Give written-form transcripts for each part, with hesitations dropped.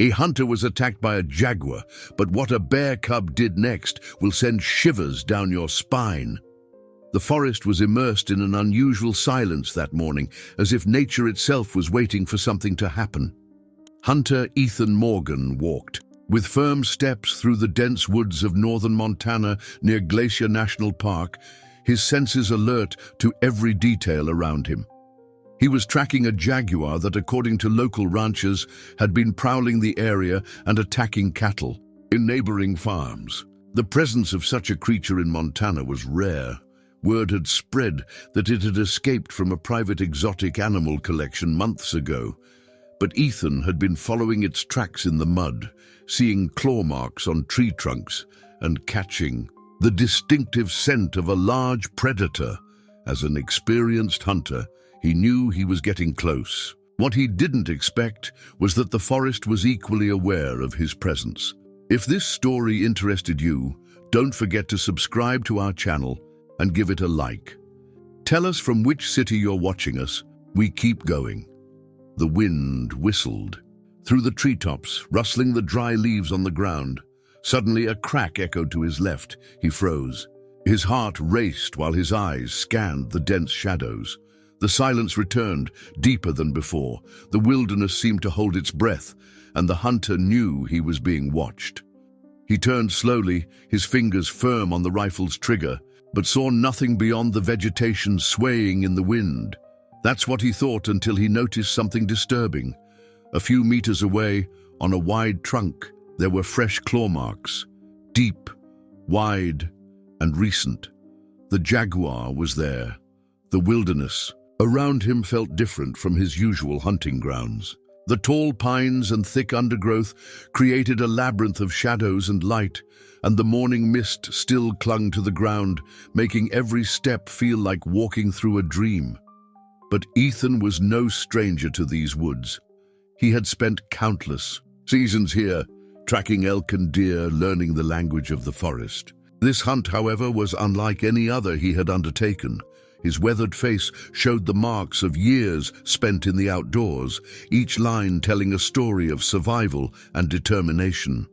A hunter was attacked by a jaguar, but what a bear cub did next will send shivers down your spine. The forest was immersed in an unusual silence that morning, as if nature itself was waiting for something to happen. Hunter Ethan Morgan walked, with firm steps through the dense woods of northern Montana near Glacier National Park, his senses alert to every detail around him. He was tracking a jaguar that, according to local ranchers, had been prowling the area and attacking cattle in neighboring farms. The presence of such a creature in Montana was rare. Word had spread that it had escaped from a private exotic animal collection months ago. But Ethan had been following its tracks in the mud, seeing claw marks on tree trunks and catching the distinctive scent of a large predator. As an experienced hunter, he knew he was getting close. What he didn't expect was that the forest was equally aware of his presence. If this story interested you, don't forget to subscribe to our channel and give it a like. Tell us from which city you're watching us. We keep going. The wind whistled through the treetops, rustling the dry leaves on the ground. Suddenly a crack echoed to his left. He froze. His heart raced while his eyes scanned the dense shadows. The silence returned, deeper than before. The wilderness seemed to hold its breath, and the hunter knew he was being watched. He turned slowly, his fingers firm on the rifle's trigger, but saw nothing beyond the vegetation swaying in the wind. That's what he thought until he noticed something disturbing. A few meters away, on a wide trunk, there were fresh claw marks, deep, wide, and recent. The jaguar was there. The wilderness around him felt different from his usual hunting grounds. The tall pines and thick undergrowth created a labyrinth of shadows and light, and the morning mist still clung to the ground, making every step feel like walking through a dream. But Ethan was no stranger to these woods. He had spent countless seasons here, tracking elk and deer, learning the language of the forest. This hunt, however, was unlike any other he had undertaken. His weathered face showed the marks of years spent in the outdoors, each line telling a story of survival and determination.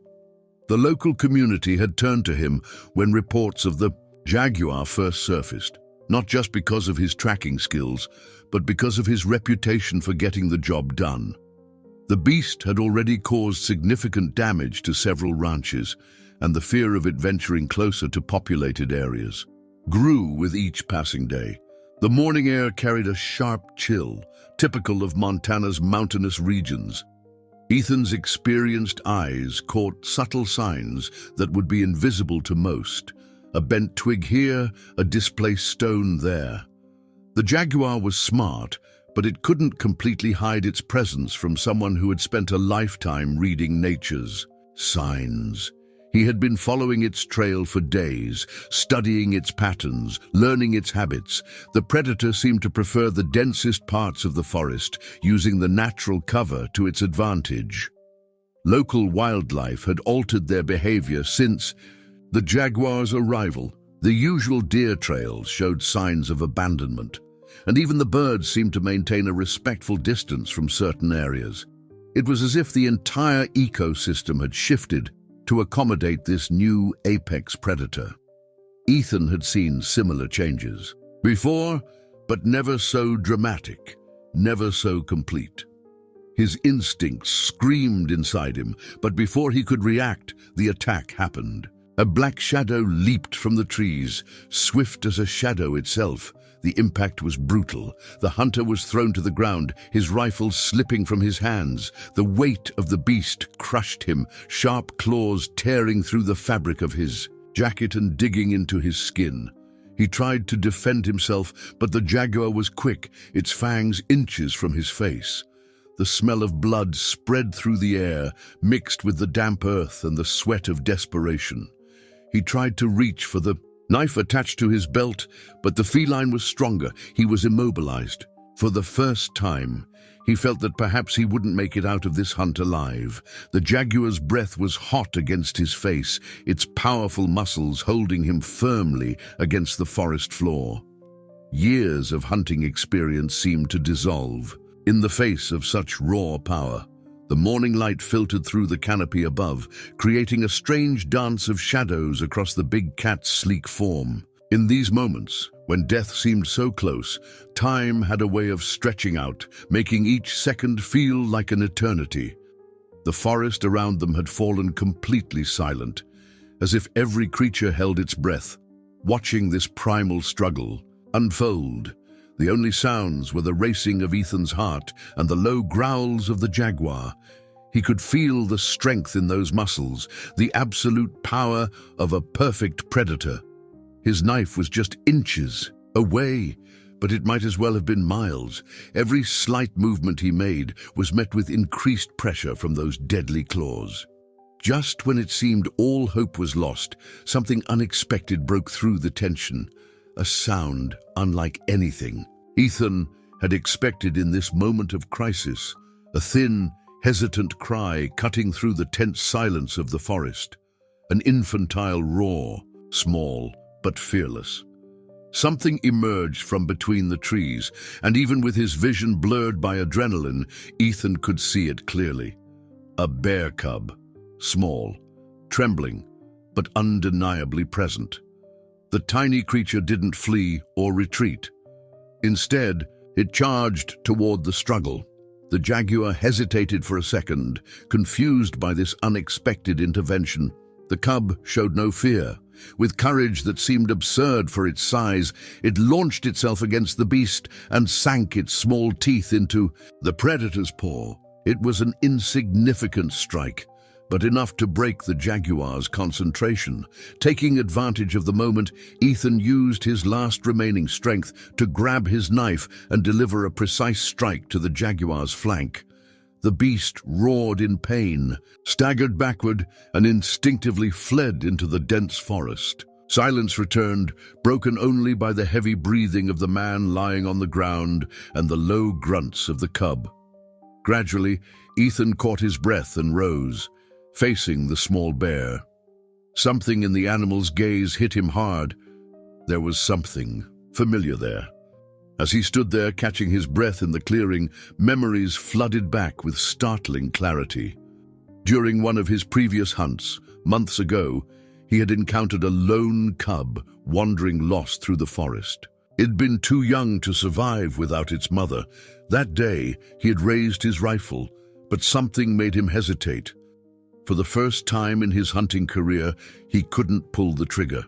The local community had turned to him when reports of the jaguar first surfaced, not just because of his tracking skills, but because of his reputation for getting the job done. The beast had already caused significant damage to several ranches, and the fear of it venturing closer to populated areas grew with each passing day. The morning air carried a sharp chill, typical of Montana's mountainous regions. Ethan's experienced eyes caught subtle signs that would be invisible to most. A bent twig here, a displaced stone there. The jaguar was smart, but it couldn't completely hide its presence from someone who had spent a lifetime reading nature's signs. He had been following its trail for days, studying its patterns, learning its habits. The predator seemed to prefer the densest parts of the forest, using the natural cover to its advantage. Local wildlife had altered their behavior since the jaguar's arrival. The usual deer trails showed signs of abandonment, and even the birds seemed to maintain a respectful distance from certain areas. It was as if the entire ecosystem had shifted to accommodate this new apex predator. Ethan had seen similar changes before, but never so dramatic, never so complete. His instincts screamed inside him, but before he could react, the attack happened. A black shadow leaped from the trees, swift as a shadow itself. The impact was brutal. The hunter was thrown to the ground, his rifle slipping from his hands. The weight of the beast crushed him, sharp claws tearing through the fabric of his jacket and digging into his skin. He tried to defend himself, but the jaguar was quick, its fangs inches from his face. The smell of blood spread through the air, mixed with the damp earth and the sweat of desperation. He tried to reach for the knife attached to his belt, but the feline was stronger. He was immobilized. For the first time, he felt that perhaps he wouldn't make it out of this hunt alive. The jaguar's breath was hot against his face, its powerful muscles holding him firmly against the forest floor. Years of hunting experience seemed to dissolve in the face of such raw power. The morning light filtered through the canopy above, creating a strange dance of shadows across the big cat's sleek form. In these moments, when death seemed so close, time had a way of stretching out, making each second feel like an eternity. The forest around them had fallen completely silent, as if every creature held its breath, watching this primal struggle unfold. The only sounds were the racing of Ethan's heart and the low growls of the jaguar. He could feel the strength in those muscles, the absolute power of a perfect predator. His knife was just inches away, but it might as well have been miles. Every slight movement he made was met with increased pressure from those deadly claws. Just when it seemed all hope was lost, something unexpected broke through the tension. A sound unlike anything Ethan had expected in this moment of crisis. A thin, hesitant cry cutting through the tense silence of the forest. An infantile roar, small but fearless. Something emerged from between the trees, and even with his vision blurred by adrenaline, Ethan could see it clearly. A bear cub, small, trembling, but undeniably present. The tiny creature didn't flee or retreat. Instead, it charged toward the struggle. The jaguar hesitated for a second, confused by this unexpected intervention. The cub showed no fear. With courage that seemed absurd for its size, it launched itself against the beast and sank its small teeth into the predator's paw. It was an insignificant strike, but enough to break the jaguar's concentration. Taking advantage of the moment, Ethan used his last remaining strength to grab his knife and deliver a precise strike to the jaguar's flank. The beast roared in pain, staggered backward, and instinctively fled into the dense forest. Silence returned, broken only by the heavy breathing of the man lying on the ground and the low grunts of the cub. Gradually, Ethan caught his breath and rose, facing the small bear. Something in the animal's gaze hit him hard. There was something familiar there. As he stood there catching his breath in the clearing, memories flooded back with startling clarity. During one of his previous hunts, months ago, he had encountered a lone cub wandering lost through the forest. It'd been too young to survive without its mother. That day, he had raised his rifle, but something made him hesitate. For the first time in his hunting career, he couldn't pull the trigger.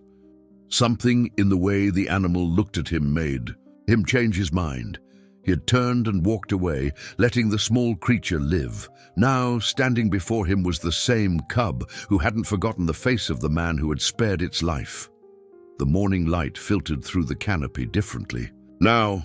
Something in the way the animal looked at him made him change his mind. He had turned and walked away, letting the small creature live. Now, standing before him was the same cub who hadn't forgotten the face of the man who had spared its life. The morning light filtered through the canopy differently, now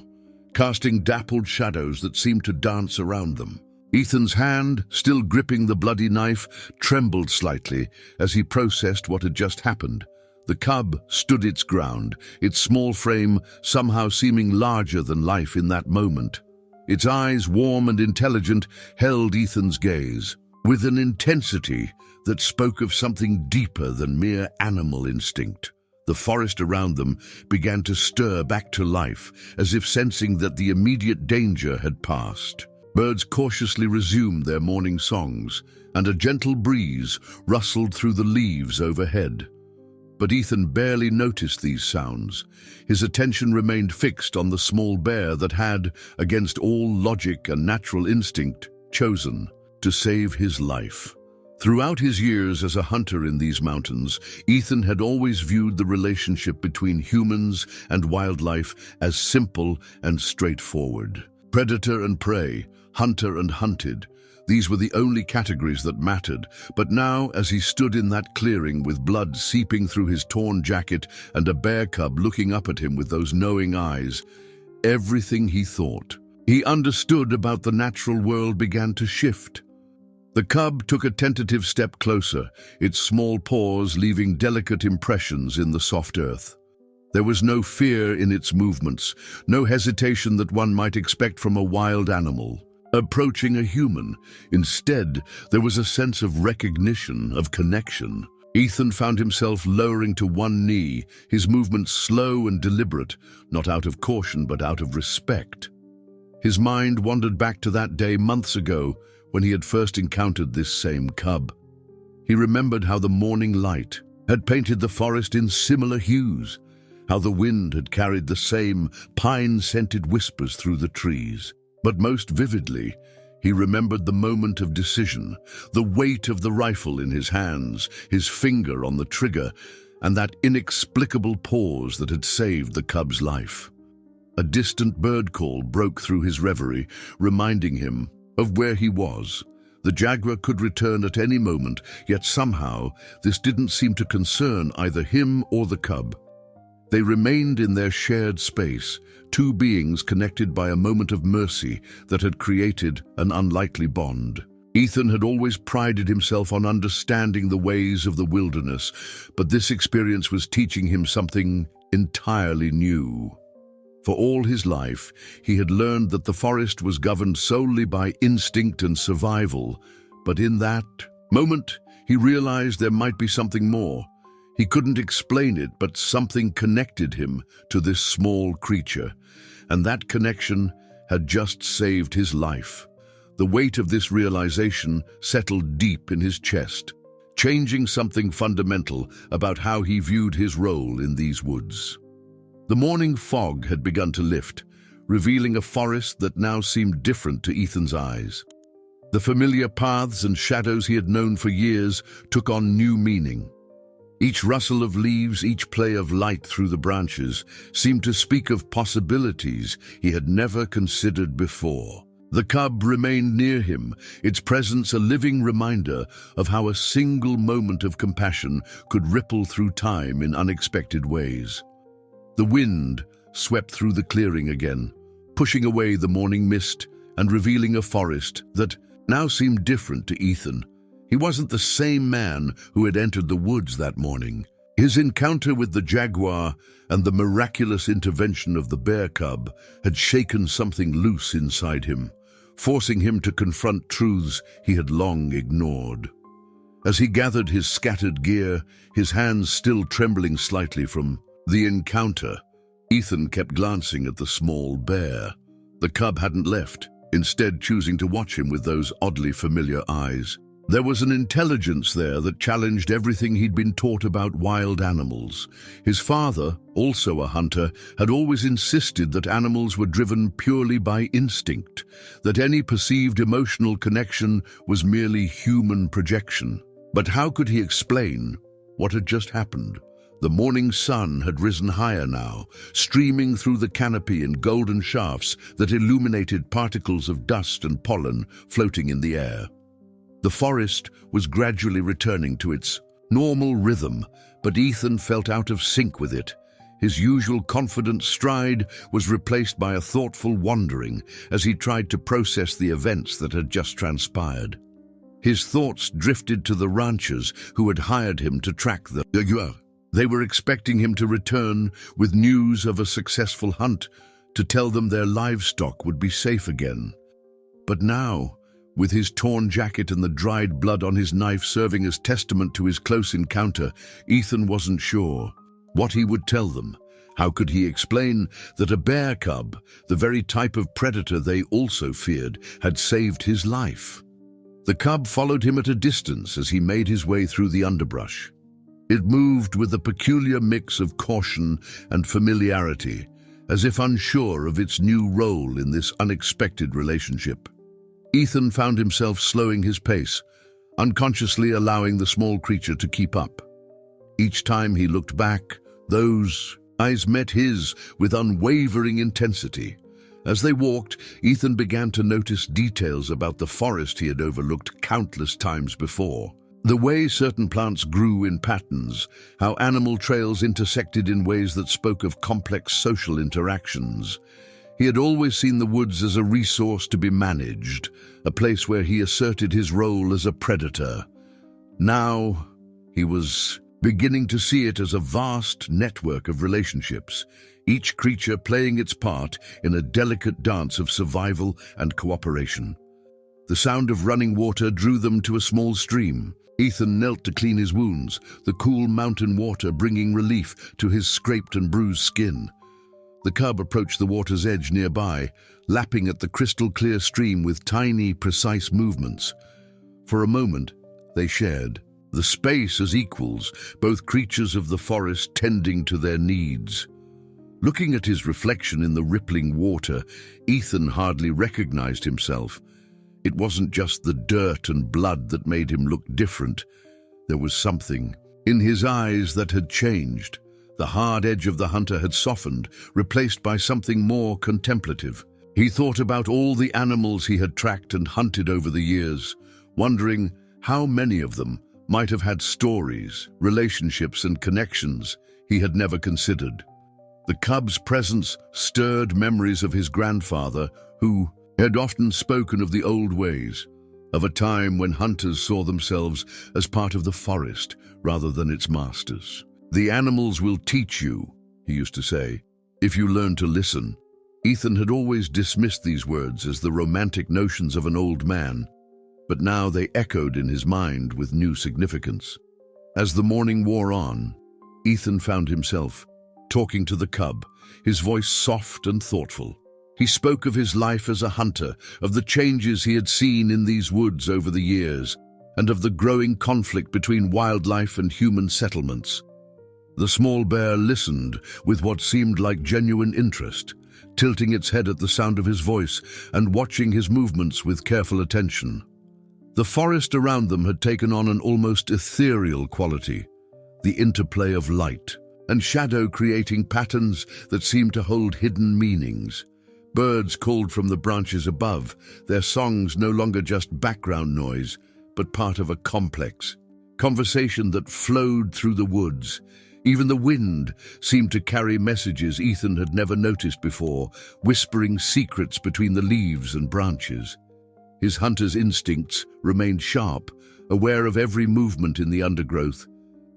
casting dappled shadows that seemed to dance around them. Ethan's hand, still gripping the bloody knife, trembled slightly as he processed what had just happened. The cub stood its ground, its small frame somehow seeming larger than life in that moment. Its eyes, warm and intelligent, held Ethan's gaze with an intensity that spoke of something deeper than mere animal instinct. The forest around them began to stir back to life, as if sensing that the immediate danger had passed. Birds cautiously resumed their morning songs, and a gentle breeze rustled through the leaves overhead. But Ethan barely noticed these sounds. His attention remained fixed on the small bear that had, against all logic and natural instinct, chosen to save his life. Throughout his years as a hunter in these mountains, Ethan had always viewed the relationship between humans and wildlife as simple and straightforward. Predator and prey, hunter and hunted. These were the only categories that mattered, but now, as he stood in that clearing with blood seeping through his torn jacket and a bear cub looking up at him with those knowing eyes, everything he thought, he understood about the natural world began to shift. The cub took a tentative step closer, its small paws leaving delicate impressions in the soft earth. There was no fear in its movements, no hesitation that one might expect from a wild animal approaching a human. Instead, there was a sense of recognition, of connection. Ethan found himself lowering to one knee, his movements slow and deliberate, not out of caution but out of respect. His mind wandered back to that day months ago when he had first encountered this same cub. He remembered how the morning light had painted the forest in similar hues, how the wind had carried the same pine-scented whispers through the trees. But most vividly, he remembered the moment of decision, the weight of the rifle in his hands, his finger on the trigger, and that inexplicable pause that had saved the cub's life. A distant bird call broke through his reverie, reminding him of where he was. The jaguar could return at any moment, yet somehow this didn't seem to concern either him or the cub. They remained in their shared space, two beings connected by a moment of mercy that had created an unlikely bond. Ethan had always prided himself on understanding the ways of the wilderness, but this experience was teaching him something entirely new. For all his life, he had learned that the forest was governed solely by instinct and survival, but in that moment, he realized there might be something more. He couldn't explain it, but something connected him to this small creature, and that connection had just saved his life. The weight of this realization settled deep in his chest, changing something fundamental about how he viewed his role in these woods. The morning fog had begun to lift, revealing a forest that now seemed different to Ethan's eyes. The familiar paths and shadows he had known for years took on new meaning. Each rustle of leaves, each play of light through the branches, seemed to speak of possibilities he had never considered before. The cub remained near him, its presence a living reminder of how a single moment of compassion could ripple through time in unexpected ways. The wind swept through the clearing again, pushing away the morning mist and revealing a forest that now seemed different to Ethan. He wasn't the same man who had entered the woods that morning. His encounter with the jaguar and the miraculous intervention of the bear cub had shaken something loose inside him, forcing him to confront truths he had long ignored. As he gathered his scattered gear, his hands still trembling slightly from the encounter, Ethan kept glancing at the small bear. The cub hadn't left, instead choosing to watch him with those oddly familiar eyes. There was an intelligence there that challenged everything he'd been taught about wild animals. His father, also a hunter, had always insisted that animals were driven purely by instinct, that any perceived emotional connection was merely human projection. But how could he explain what had just happened? The morning sun had risen higher now, streaming through the canopy in golden shafts that illuminated particles of dust and pollen floating in the air. The forest was gradually returning to its normal rhythm, but Ethan felt out of sync with it. His usual confident stride was replaced by a thoughtful wandering as he tried to process the events that had just transpired. His thoughts drifted to the ranchers who had hired him to track the Jaguar. They were expecting him to return with news of a successful hunt, to tell them their livestock would be safe again. But now, with his torn jacket and the dried blood on his knife serving as testament to his close encounter, Ethan wasn't sure what he would tell them. How could he explain that a bear cub, the very type of predator they also feared, had saved his life? The cub followed him at a distance as he made his way through the underbrush. It moved with a peculiar mix of caution and familiarity, as if unsure of its new role in this unexpected relationship. Ethan found himself slowing his pace, unconsciously allowing the small creature to keep up. Each time he looked back, those eyes met his with unwavering intensity. As they walked, Ethan began to notice details about the forest he had overlooked countless times before. The way certain plants grew in patterns, how animal trails intersected in ways that spoke of complex social interactions. He had always seen the woods as a resource to be managed, a place where he asserted his role as a predator. Now, he was beginning to see it as a vast network of relationships, each creature playing its part in a delicate dance of survival and cooperation. The sound of running water drew them to a small stream. Ethan knelt to clean his wounds, the cool mountain water bringing relief to his scraped and bruised skin. The cub approached the water's edge nearby, lapping at the crystal-clear stream with tiny, precise movements. For a moment, they shared the space as equals, both creatures of the forest tending to their needs. Looking at his reflection in the rippling water, Ethan hardly recognized himself. It wasn't just the dirt and blood that made him look different. There was something in his eyes that had changed. The hard edge of the hunter had softened, replaced by something more contemplative. He thought about all the animals he had tracked and hunted over the years, wondering how many of them might have had stories, relationships, and connections he had never considered. The cub's presence stirred memories of his grandfather, who had often spoken of the old ways, of a time when hunters saw themselves as part of the forest rather than its masters. "The animals will teach you," he used to say, "if you learn to listen." Ethan had always dismissed these words as the romantic notions of an old man, but now they echoed in his mind with new significance. As the morning wore on, Ethan found himself talking to the cub, his voice soft and thoughtful. He spoke of his life as a hunter, of the changes he had seen in these woods over the years, and of the growing conflict between wildlife and human settlements. The small bear listened with what seemed like genuine interest, tilting its head at the sound of his voice and watching his movements with careful attention. The forest around them had taken on an almost ethereal quality, the interplay of light and shadow creating patterns that seemed to hold hidden meanings. Birds called from the branches above, their songs no longer just background noise, but part of a complex conversation that flowed through the woods. Even the wind seemed to carry messages Ethan had never noticed before, whispering secrets between the leaves and branches. His hunter's instincts remained sharp, aware of every movement in the undergrowth,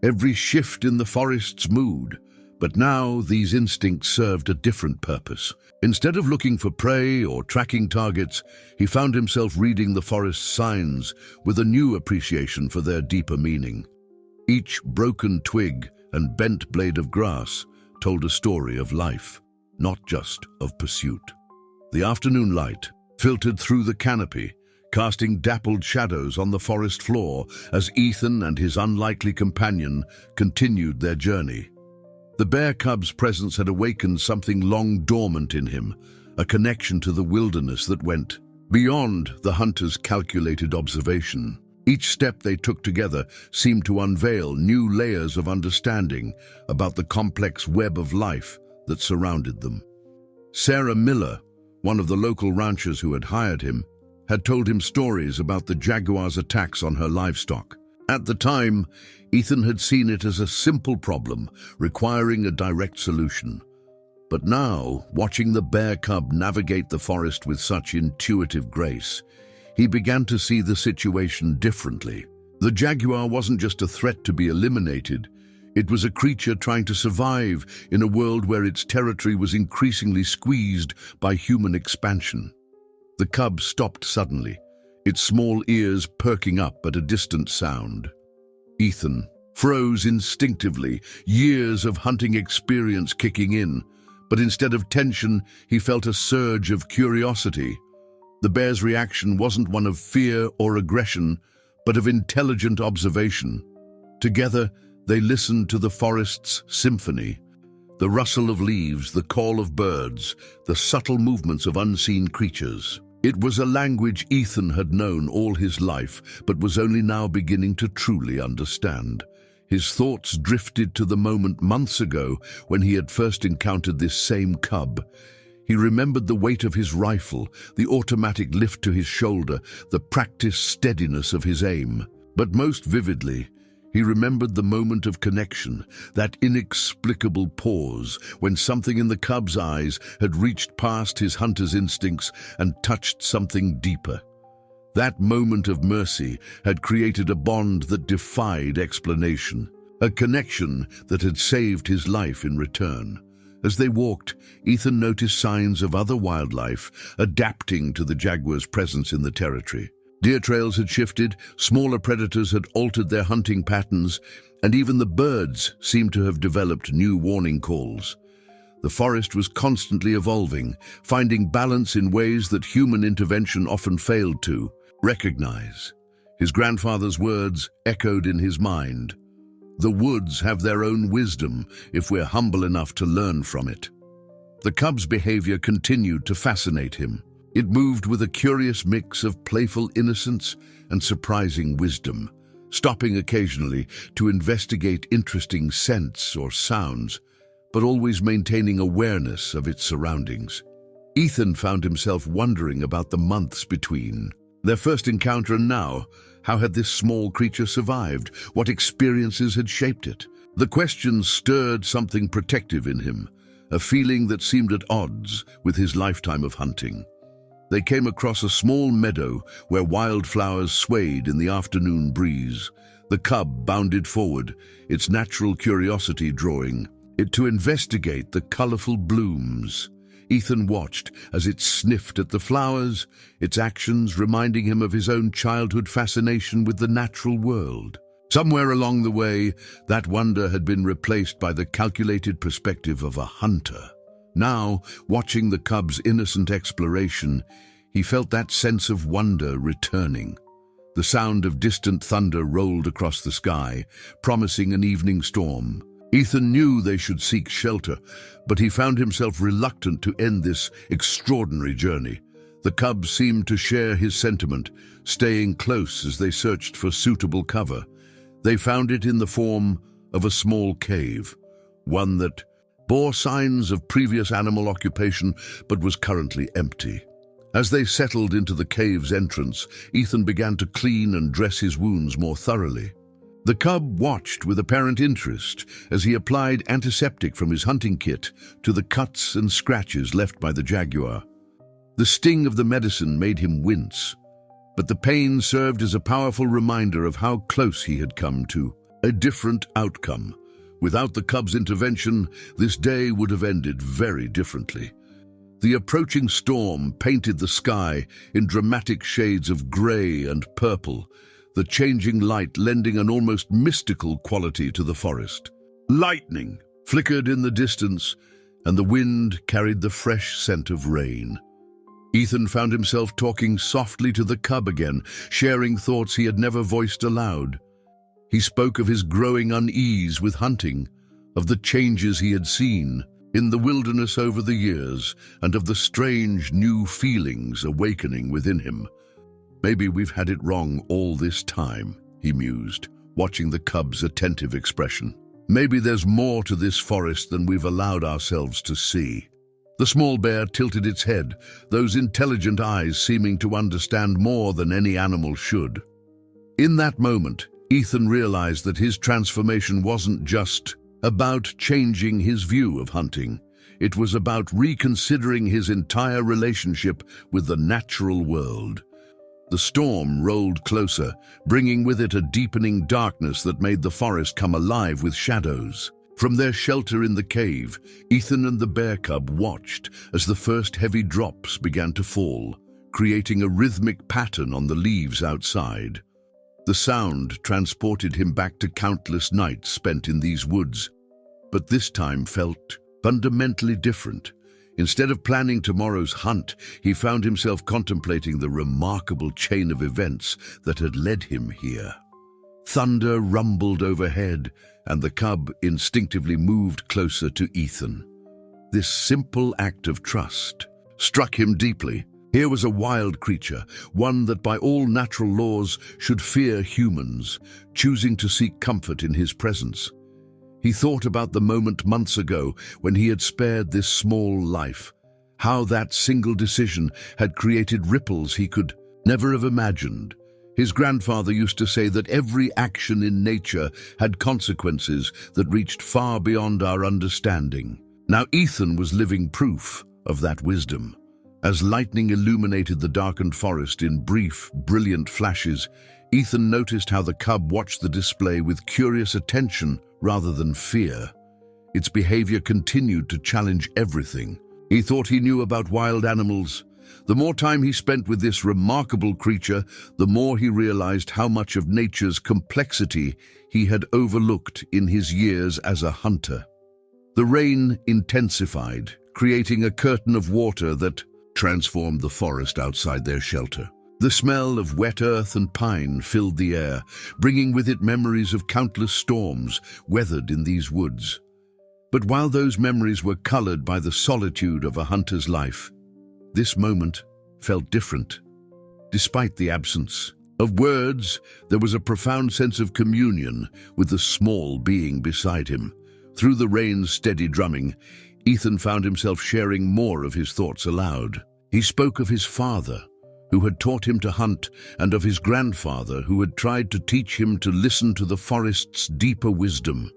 every shift in the forest's mood. But now these instincts served a different purpose. Instead of looking for prey or tracking targets, he found himself reading the forest's signs with a new appreciation for their deeper meaning. Each broken twig and bent blade of grass told a story of life, not just of pursuit. The afternoon light filtered through the canopy, casting dappled shadows on the forest floor as Ethan and his unlikely companion continued their journey. The bear cub's presence had awakened something long dormant in him, a connection to the wilderness that went beyond the hunter's calculated observation. Each step they took together seemed to unveil new layers of understanding about the complex web of life that surrounded them. Sarah Miller, one of the local ranchers who had hired him, had told him stories about the Jaguar's attacks on her livestock. At the time, Ethan had seen it as a simple problem requiring a direct solution. But now, watching the bear cub navigate the forest with such intuitive grace, he began to see the situation differently. The jaguar wasn't just a threat to be eliminated. It was a creature trying to survive in a world where its territory was increasingly squeezed by human expansion. The cub stopped suddenly, its small ears perking up at a distant sound. Ethan froze instinctively, years of hunting experience kicking in, but instead of tension, he felt a surge of curiosity. The bear's reaction wasn't one of fear or aggression, but of intelligent observation. Together, they listened to the forest's symphony. The rustle of leaves, the call of birds, the subtle movements of unseen creatures. It was a language Ethan had known all his life, but was only now beginning to truly understand. His thoughts drifted to the moment months ago when he had first encountered this same cub. He remembered the weight of his rifle, the automatic lift to his shoulder, the practiced steadiness of his aim. But most vividly, he remembered the moment of connection, that inexplicable pause when something in the cub's eyes had reached past his hunter's instincts and touched something deeper. That moment of mercy had created a bond that defied explanation, a connection that had saved his life in return. As they walked, Ethan noticed signs of other wildlife adapting to the jaguar's presence in the territory. Deer trails had shifted, smaller predators had altered their hunting patterns, and even the birds seemed to have developed new warning calls. The forest was constantly evolving, finding balance in ways that human intervention often failed to recognize. His grandfather's words echoed in his mind. The woods have their own wisdom if we're humble enough to learn from it. The cub's behavior continued to fascinate him. It moved with a curious mix of playful innocence and surprising wisdom, stopping occasionally to investigate interesting scents or sounds, but always maintaining awareness of its surroundings. Ethan found himself wondering about the months between their first encounter and now. How had this small creature survived? What experiences had shaped it? The questions stirred something protective in him, a feeling that seemed at odds with his lifetime of hunting. They came across a small meadow where wildflowers swayed in the afternoon breeze. The cub bounded forward, its natural curiosity drawing it to investigate the colorful blooms. Ethan watched as it sniffed at the flowers, its actions reminding him of his own childhood fascination with the natural world. Somewhere along the way, that wonder had been replaced by the calculated perspective of a hunter. Now, watching the cub's innocent exploration, he felt that sense of wonder returning. The sound of distant thunder rolled across the sky, promising an evening storm. Ethan knew they should seek shelter, but he found himself reluctant to end this extraordinary journey. The cubs seemed to share his sentiment, staying close as they searched for suitable cover. They found it in the form of a small cave, one that bore signs of previous animal occupation but was currently empty. As they settled into the cave's entrance, Ethan began to clean and dress his wounds more thoroughly. The cub watched with apparent interest as he applied antiseptic from his hunting kit to the cuts and scratches left by the Jaguar. The sting of the medicine made him wince, but the pain served as a powerful reminder of how close he had come to a different outcome. Without the cub's intervention, this day would have ended very differently. The approaching storm painted the sky in dramatic shades of gray and purple, the changing light lending an almost mystical quality to the forest. Lightning flickered in the distance, and the wind carried the fresh scent of rain. Ethan found himself talking softly to the cub again, sharing thoughts he had never voiced aloud. He spoke of his growing unease with hunting, of the changes he had seen in the wilderness over the years, and of the strange new feelings awakening within him. Maybe we've had it wrong all this time, he mused, watching the cub's attentive expression. Maybe there's more to this forest than we've allowed ourselves to see. The small bear tilted its head, those intelligent eyes seeming to understand more than any animal should. In that moment, Ethan realized that his transformation wasn't just about changing his view of hunting. It was about reconsidering his entire relationship with the natural world. The storm rolled closer, bringing with it a deepening darkness that made the forest come alive with shadows. From their shelter in the cave, Ethan and the bear cub watched as the first heavy drops began to fall, creating a rhythmic pattern on the leaves outside. The sound transported him back to countless nights spent in these woods, but this time felt fundamentally different. Instead of planning tomorrow's hunt, he found himself contemplating the remarkable chain of events that had led him here. Thunder rumbled overhead, and the cub instinctively moved closer to Ethan. This simple act of trust struck him deeply. Here was a wild creature, one that by all natural laws should fear humans, choosing to seek comfort in his presence. He thought about the moment months ago when he had spared this small life, how that single decision had created ripples he could never have imagined. His grandfather used to say that every action in nature had consequences that reached far beyond our understanding. Now Ethan was living proof of that wisdom. As lightning illuminated the darkened forest in brief, brilliant flashes, Ethan noticed how the cub watched the display with curious attention rather than fear. Its behavior continued to challenge everything he thought he knew about wild animals. The more time he spent with this remarkable creature, the more he realized how much of nature's complexity he had overlooked in his years as a hunter. The rain intensified, creating a curtain of water that transformed the forest outside their shelter. The smell of wet earth and pine filled the air, bringing with it memories of countless storms weathered in these woods. But while those memories were colored by the solitude of a hunter's life, this moment felt different. Despite the absence of words, there was a profound sense of communion with the small being beside him. Through the rain's steady drumming, Ethan found himself sharing more of his thoughts aloud. He spoke of his father, who had taught him to hunt, and of his grandfather, who had tried to teach him to listen to the forest's deeper wisdom.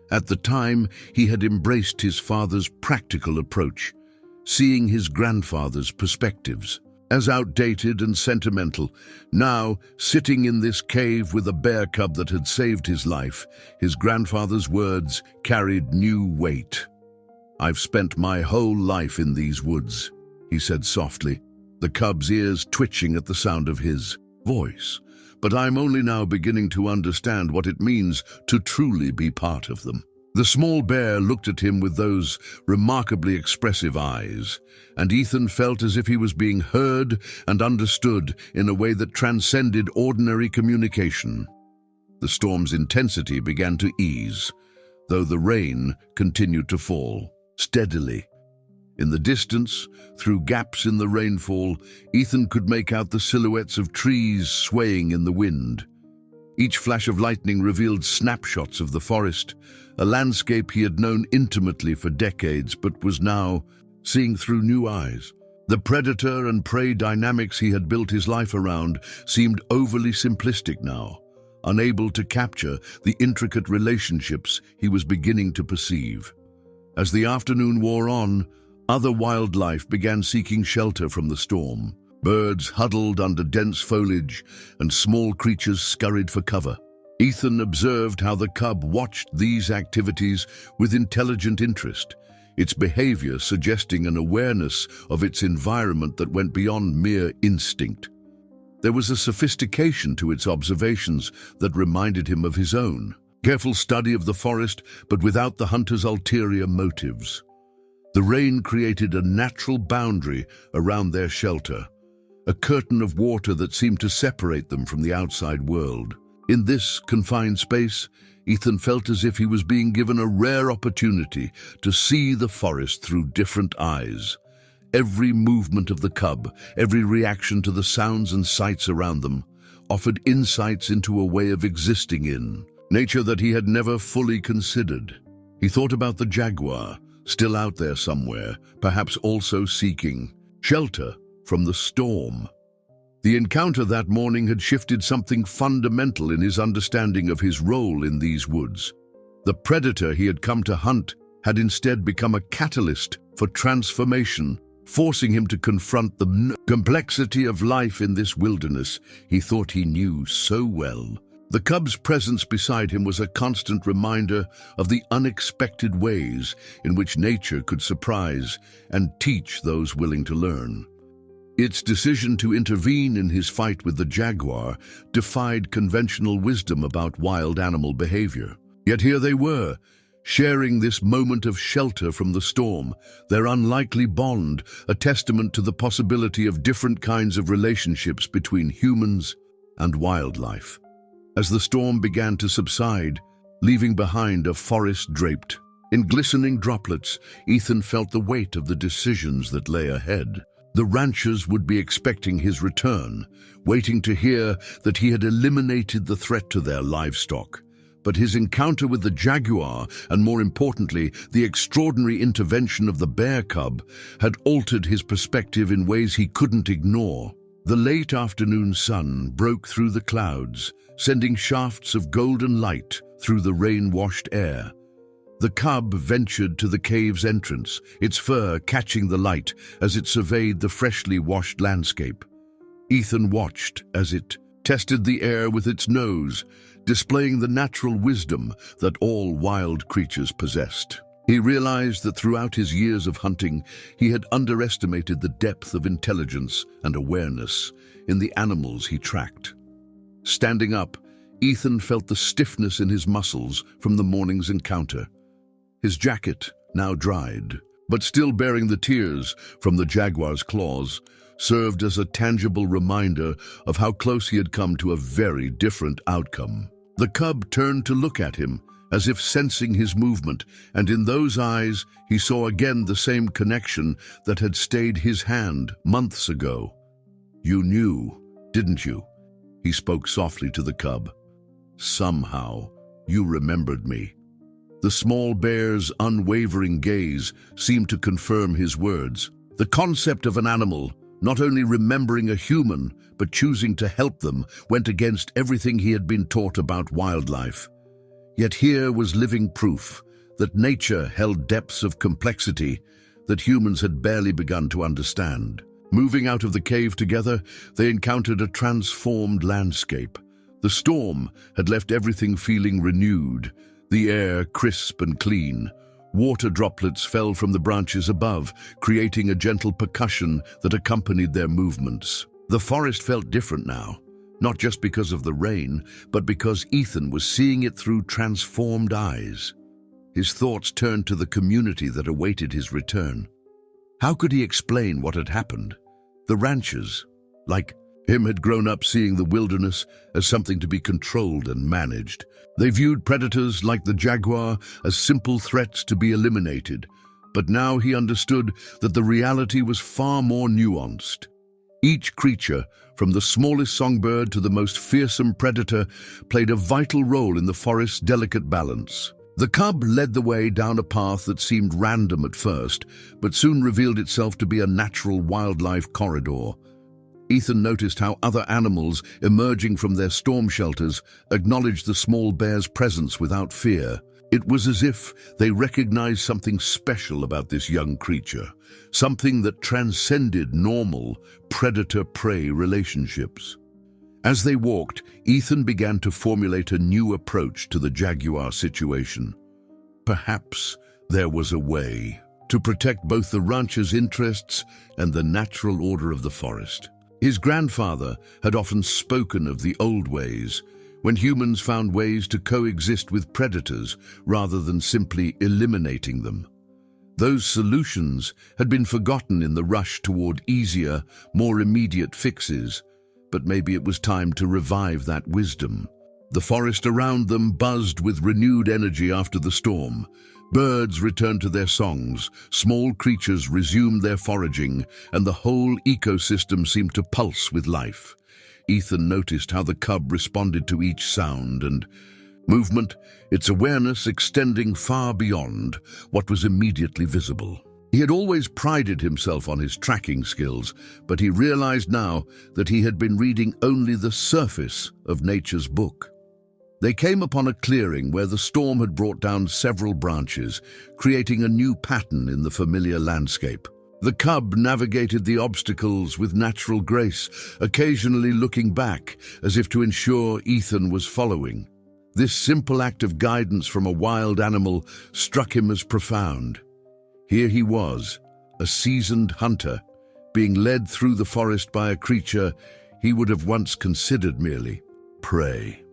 At the time, he had embraced his father's practical approach, seeing his grandfather's perspectives as outdated and sentimental. Now, sitting in this cave with a bear cub that had saved his life, his grandfather's words carried new weight. "I've spent my whole life in these woods," he said softly, the cub's ears twitching at the sound of his voice. "But I'm only now beginning to understand what it means to truly be part of them." The small bear looked at him with those remarkably expressive eyes, and Ethan felt as if he was being heard and understood in a way that transcended ordinary communication. The storm's intensity began to ease, though the rain continued to fall steadily. In the distance, through gaps in the rainfall, Ethan could make out the silhouettes of trees swaying in the wind. Each flash of lightning revealed snapshots of the forest, a landscape he had known intimately for decades but was now seeing through new eyes. The predator and prey dynamics he had built his life around seemed overly simplistic now, unable to capture the intricate relationships he was beginning to perceive. As the afternoon wore on, other wildlife began seeking shelter from the storm. Birds huddled under dense foliage, and small creatures scurried for cover. Ethan observed how the cub watched these activities with intelligent interest, its behavior suggesting an awareness of its environment that went beyond mere instinct. There was a sophistication to its observations that reminded him of his own. Careful study of the forest, but without the hunter's ulterior motives. The rain created a natural boundary around their shelter, a curtain of water that seemed to separate them from the outside world. In this confined space, Ethan felt as if he was being given a rare opportunity to see the forest through different eyes. Every movement of the cub, every reaction to the sounds and sights around them, offered insights into a way of existing in nature that he had never fully considered. He thought about the jaguar, still out there somewhere, perhaps also seeking shelter from the storm. The encounter that morning had shifted something fundamental in his understanding of his role in these woods. The predator he had come to hunt had instead become a catalyst for transformation, forcing him to confront the complexity of life in this wilderness he thought he knew so well. The cub's presence beside him was a constant reminder of the unexpected ways in which nature could surprise and teach those willing to learn. Its decision to intervene in his fight with the jaguar defied conventional wisdom about wild animal behavior. Yet here they were, sharing this moment of shelter from the storm, their unlikely bond, a testament to the possibility of different kinds of relationships between humans and wildlife. As the storm began to subside, leaving behind a forest draped in glistening droplets, Ethan felt the weight of the decisions that lay ahead. The ranchers would be expecting his return, waiting to hear that he had eliminated the threat to their livestock. But his encounter with the jaguar, and more importantly, the extraordinary intervention of the bear cub, had altered his perspective in ways he couldn't ignore. The late afternoon sun broke through the clouds, sending shafts of golden light through the rain-washed air. The cub ventured to the cave's entrance, its fur catching the light as it surveyed the freshly washed landscape. Ethan watched as it tested the air with its nose, displaying the natural wisdom that all wild creatures possessed. He realized that throughout his years of hunting, he had underestimated the depth of intelligence and awareness in the animals he tracked. Standing up, Ethan felt the stiffness in his muscles from the morning's encounter. His jacket, now dried, but still bearing the tears from the jaguar's claws, served as a tangible reminder of how close he had come to a very different outcome. The cub turned to look at him, as if sensing his movement, and in those eyes he saw again the same connection that had stayed his hand months ago. "You knew, didn't you?" He spoke softly to the cub. "Somehow, you remembered me." The small bear's unwavering gaze seemed to confirm his words. The concept of an animal not only remembering a human, but choosing to help them, went against everything he had been taught about wildlife. Yet here was living proof that nature held depths of complexity that humans had barely begun to understand. Moving out of the cave together, they encountered a transformed landscape. The storm had left everything feeling renewed, the air crisp and clean. Water droplets fell from the branches above, creating a gentle percussion that accompanied their movements. The forest felt different now, not just because of the rain, but because Ethan was seeing it through transformed eyes. His thoughts turned to the community that awaited his return. How could he explain what had happened? The ranchers, like him, had grown up seeing the wilderness as something to be controlled and managed. They viewed predators like the jaguar as simple threats to be eliminated, but now he understood that the reality was far more nuanced. Each creature, from the smallest songbird to the most fearsome predator, played a vital role in the forest's delicate balance. The cub led the way down a path that seemed random at first, but soon revealed itself to be a natural wildlife corridor. Ethan noticed how other animals, emerging from their storm shelters, acknowledged the small bear's presence without fear. It was as if they recognized something special about this young creature, something that transcended normal predator-prey relationships. As they walked, Ethan began to formulate a new approach to the jaguar situation. Perhaps there was a way to protect both the rancher's interests and the natural order of the forest. His grandfather had often spoken of the old ways, when humans found ways to coexist with predators rather than simply eliminating them. Those solutions had been forgotten in the rush toward easier, more immediate fixes, but maybe it was time to revive that wisdom. The forest around them buzzed with renewed energy after the storm. Birds returned to their songs, small creatures resumed their foraging, and the whole ecosystem seemed to pulse with life. Ethan noticed how the cub responded to each sound and movement, its awareness extending far beyond what was immediately visible. He had always prided himself on his tracking skills, but he realized now that he had been reading only the surface of nature's book. They came upon a clearing where the storm had brought down several branches, creating a new pattern in the familiar landscape. The cub navigated the obstacles with natural grace, occasionally looking back as if to ensure Ethan was following. This simple act of guidance from a wild animal struck him as profound. Here he was, a seasoned hunter, being led through the forest by a creature he would have once considered merely prey.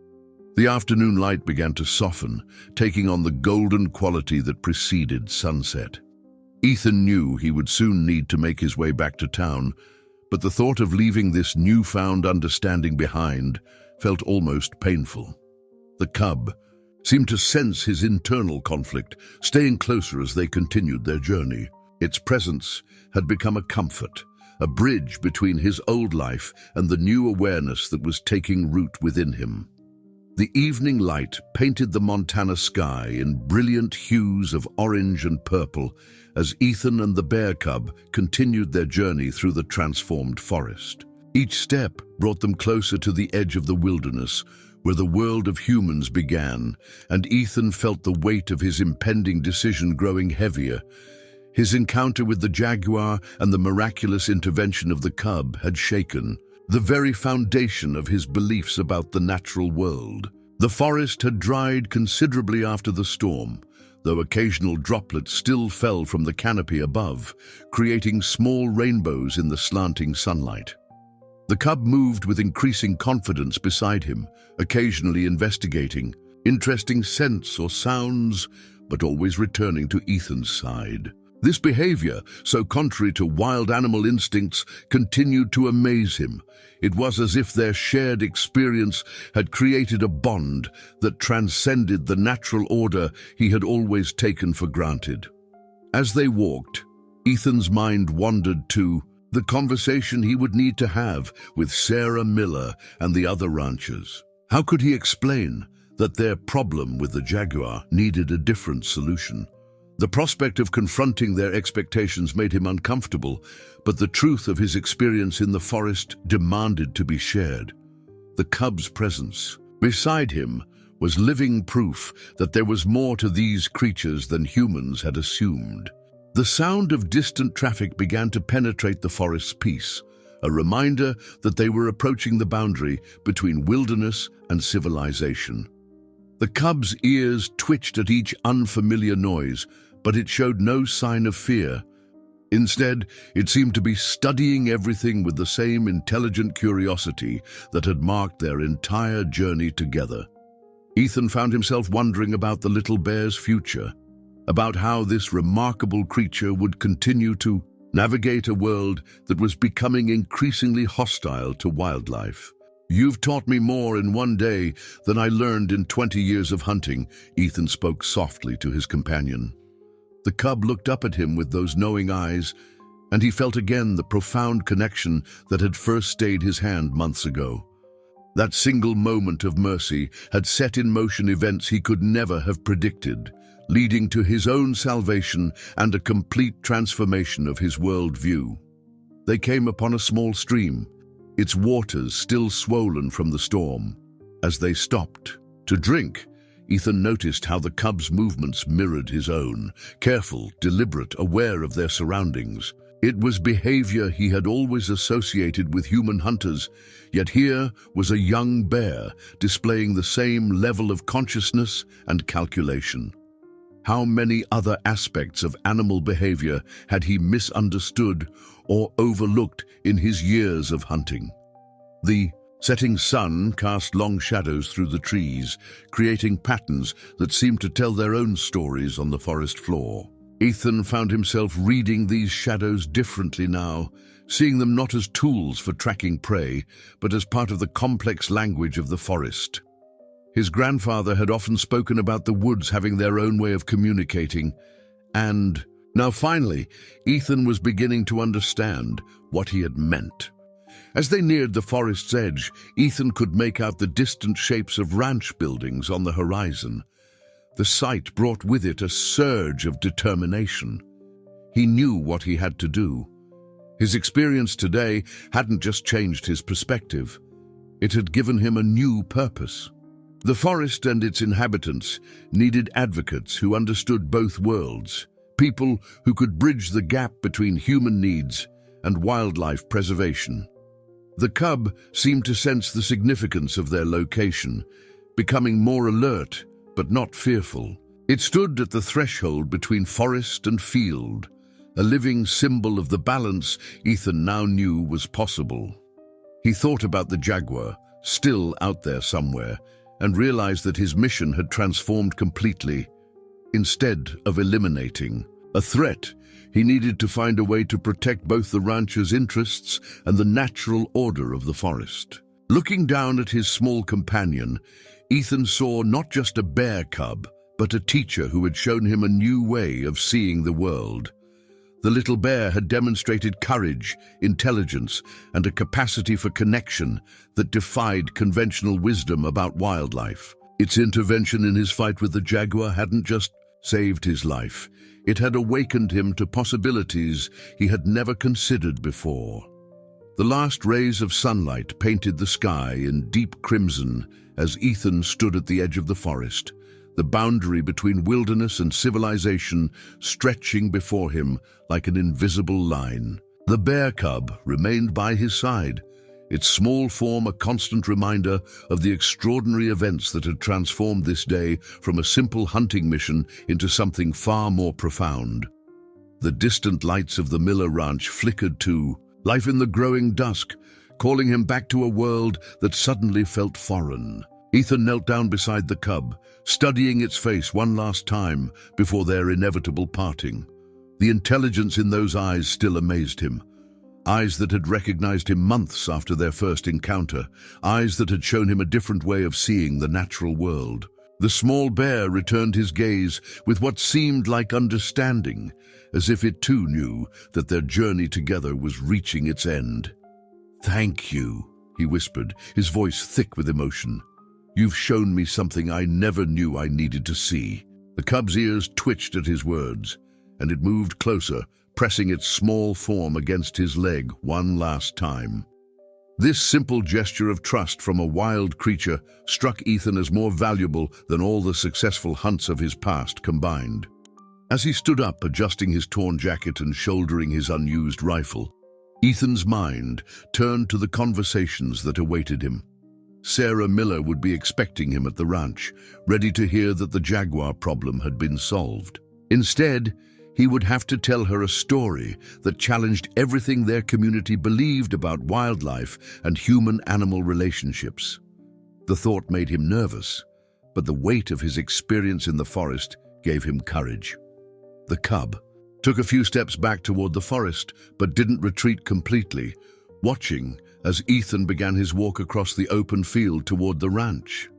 The afternoon light began to soften, taking on the golden quality that preceded sunset. Ethan knew he would soon need to make his way back to town, but the thought of leaving this newfound understanding behind felt almost painful. The cub seemed to sense his internal conflict, staying closer as they continued their journey. Its presence had become a comfort, a bridge between his old life and the new awareness that was taking root within him. The evening light painted the Montana sky in brilliant hues of orange and purple as Ethan and the bear cub continued their journey through the transformed forest. Each step brought them closer to the edge of the wilderness, where the world of humans began, and Ethan felt the weight of his impending decision growing heavier. His encounter with the jaguar and the miraculous intervention of the cub had shaken the very foundation of his beliefs about the natural world. The forest had dried considerably after the storm, though occasional droplets still fell from the canopy above, creating small rainbows in the slanting sunlight. The cub moved with increasing confidence beside him, occasionally investigating. Interesting scents or sounds but always returning to Ethan's side. This behavior, so contrary to wild animal instincts, continued to amaze him. It was as if their shared experience had created a bond that transcended the natural order he had always taken for granted. As they walked, Ethan's mind wandered to the conversation he would need to have with Sarah Miller and the other ranchers. How could he explain that their problem with the Jaguar needed a different solution? The prospect of confronting their expectations made him uncomfortable, but the truth of his experience in the forest demanded to be shared. The cub's presence beside him was living proof that there was more to these creatures than humans had assumed. The sound of distant traffic began to penetrate the forest's peace, a reminder that they were approaching the boundary between wilderness and civilization. The cub's ears twitched at each unfamiliar noise, but it showed no sign of fear. Instead, it seemed to be studying everything with the same intelligent curiosity that had marked their entire journey together. Ethan found himself wondering about the little bear's future, about how this remarkable creature would continue to navigate a world that was becoming increasingly hostile to wildlife. "You've taught me more in one day than I learned in 20 years of hunting," Ethan spoke softly to his companion. The cub looked up at him with those knowing eyes, and he felt again the profound connection that had first stayed his hand months ago. That single moment of mercy had set in motion events he could never have predicted, leading to his own salvation and a complete transformation of his worldview. They came upon a small stream, its waters still swollen from the storm. As they stopped to drink, Ethan noticed how the cub's movements mirrored his own, careful, deliberate, aware of their surroundings. It was behavior he had always associated with human hunters, yet here was a young bear displaying the same level of consciousness and calculation. How many other aspects of animal behavior had he misunderstood or overlooked in his years of hunting? The setting sun cast long shadows through the trees, creating patterns that seemed to tell their own stories on the forest floor. Ethan found himself reading these shadows differently now, seeing them not as tools for tracking prey, but as part of the complex language of the forest. His grandfather had often spoken about the woods having their own way of communicating, and now finally, Ethan was beginning to understand what he had meant. As they neared the forest's edge, Ethan could make out the distant shapes of ranch buildings on the horizon. The sight brought with it a surge of determination. He knew what he had to do. His experience today hadn't just changed his perspective. It had given him a new purpose. The forest and its inhabitants needed advocates who understood both worlds, people who could bridge the gap between human needs and wildlife preservation. The cub seemed to sense the significance of their location, becoming more alert but not fearful. It stood at the threshold between forest and field, a living symbol of the balance Ethan now knew was possible. He thought about the Jaguar, still out there somewhere, and realized that his mission had transformed completely. Instead of eliminating a threat, he needed to find a way to protect both the rancher's interests and the natural order of the forest. Looking down at his small companion, Ethan saw not just a bear cub, but a teacher who had shown him a new way of seeing the world. The little bear had demonstrated courage, intelligence, and a capacity for connection that defied conventional wisdom about wildlife. Its intervention in his fight with the Jaguar hadn't just saved his life. It had awakened him to possibilities he had never considered before. The last rays of sunlight painted the sky in deep crimson as Ethan stood at the edge of the forest, the boundary between wilderness and civilization stretching before him like an invisible line. The bear cub remained by his side, its small form a constant reminder of the extraordinary events that had transformed this day from a simple hunting mission into something far more profound. The distant lights of the Miller Ranch flickered to life in the growing dusk, calling him back to a world that suddenly felt foreign. Ethan knelt down beside the cub, studying its face one last time before their inevitable parting. The intelligence in those eyes still amazed him. Eyes that had recognized him months after their first encounter, eyes that had shown him a different way of seeing the natural world. The small bear returned his gaze with what seemed like understanding, as if it too knew that their journey together was reaching its end. "Thank you," he whispered, his voice thick with emotion. "You've shown me something I never knew I needed to see." The cub's ears twitched at his words, and it moved closer, pressing its small form against his leg one last time. This simple gesture of trust from a wild creature struck Ethan as more valuable than all the successful hunts of his past combined. As he stood up, adjusting his torn jacket and shouldering his unused rifle, Ethan's mind turned to the conversations that awaited him. Sarah Miller would be expecting him at the ranch, ready to hear that the Jaguar problem had been solved. Instead, he would have to tell her a story that challenged everything their community believed about wildlife and human-animal relationships. The thought made him nervous, but the weight of his experience in the forest gave him courage. The cub took a few steps back toward the forest, but didn't retreat completely, watching as Ethan began his walk across the open field toward the ranch.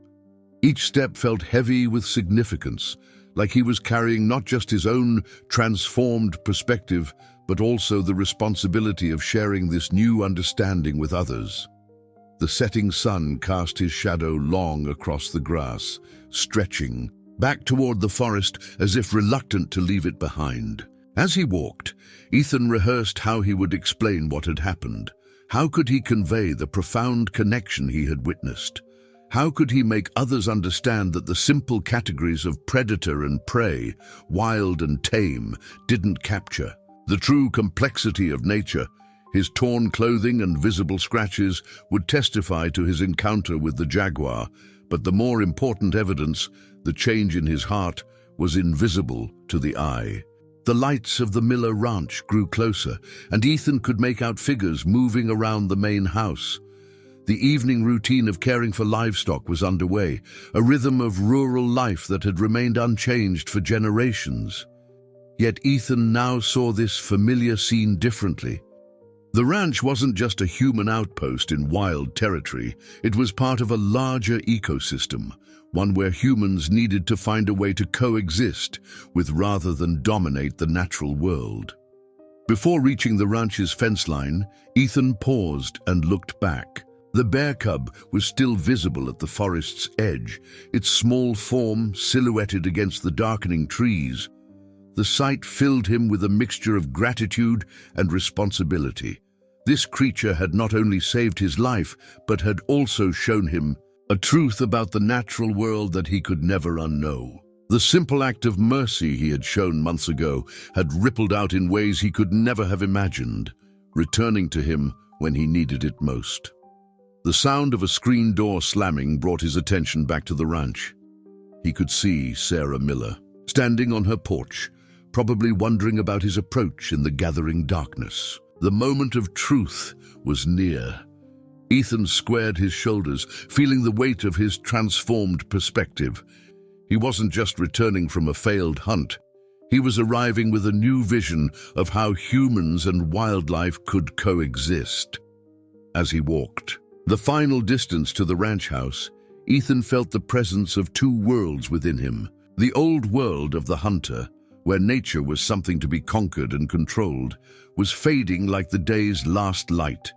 Each step felt heavy with significance, like he was carrying not just his own transformed perspective, but also the responsibility of sharing this new understanding with others. The setting sun cast his shadow long across the grass, stretching back toward the forest as if reluctant to leave it behind. As he walked, Ethan rehearsed how he would explain what had happened. How could he convey the profound connection he had witnessed? How could he make others understand that the simple categories of predator and prey, wild and tame, didn't capture the true complexity of nature? His torn clothing and visible scratches would testify to his encounter with the Jaguar, but the more important evidence, the change in his heart, was invisible to the eye. The lights of the Miller ranch grew closer, and Ethan could make out figures moving around the main house. The evening routine of caring for livestock was underway, a rhythm of rural life that had remained unchanged for generations. Yet Ethan now saw this familiar scene differently. The ranch wasn't just a human outpost in wild territory, it was part of a larger ecosystem, one where humans needed to find a way to coexist with rather than dominate the natural world. Before reaching the ranch's fence line, Ethan paused and looked back. The bear cub was still visible at the forest's edge, its small form silhouetted against the darkening trees. The sight filled him with a mixture of gratitude and responsibility. This creature had not only saved his life, but had also shown him a truth about the natural world that he could never unknow. The simple act of mercy he had shown months ago had rippled out in ways he could never have imagined, returning to him when he needed it most. The sound of a screen door slamming brought his attention back to the ranch. He could see Sarah Miller, standing on her porch, probably wondering about his approach in the gathering darkness. The moment of truth was near. Ethan squared his shoulders, feeling the weight of his transformed perspective. He wasn't just returning from a failed hunt. He was arriving with a new vision of how humans and wildlife could coexist. As he walked the final distance to the ranch house, Ethan felt the presence of two worlds within him. The old world of the hunter, where nature was something to be conquered and controlled, was fading like the day's last light.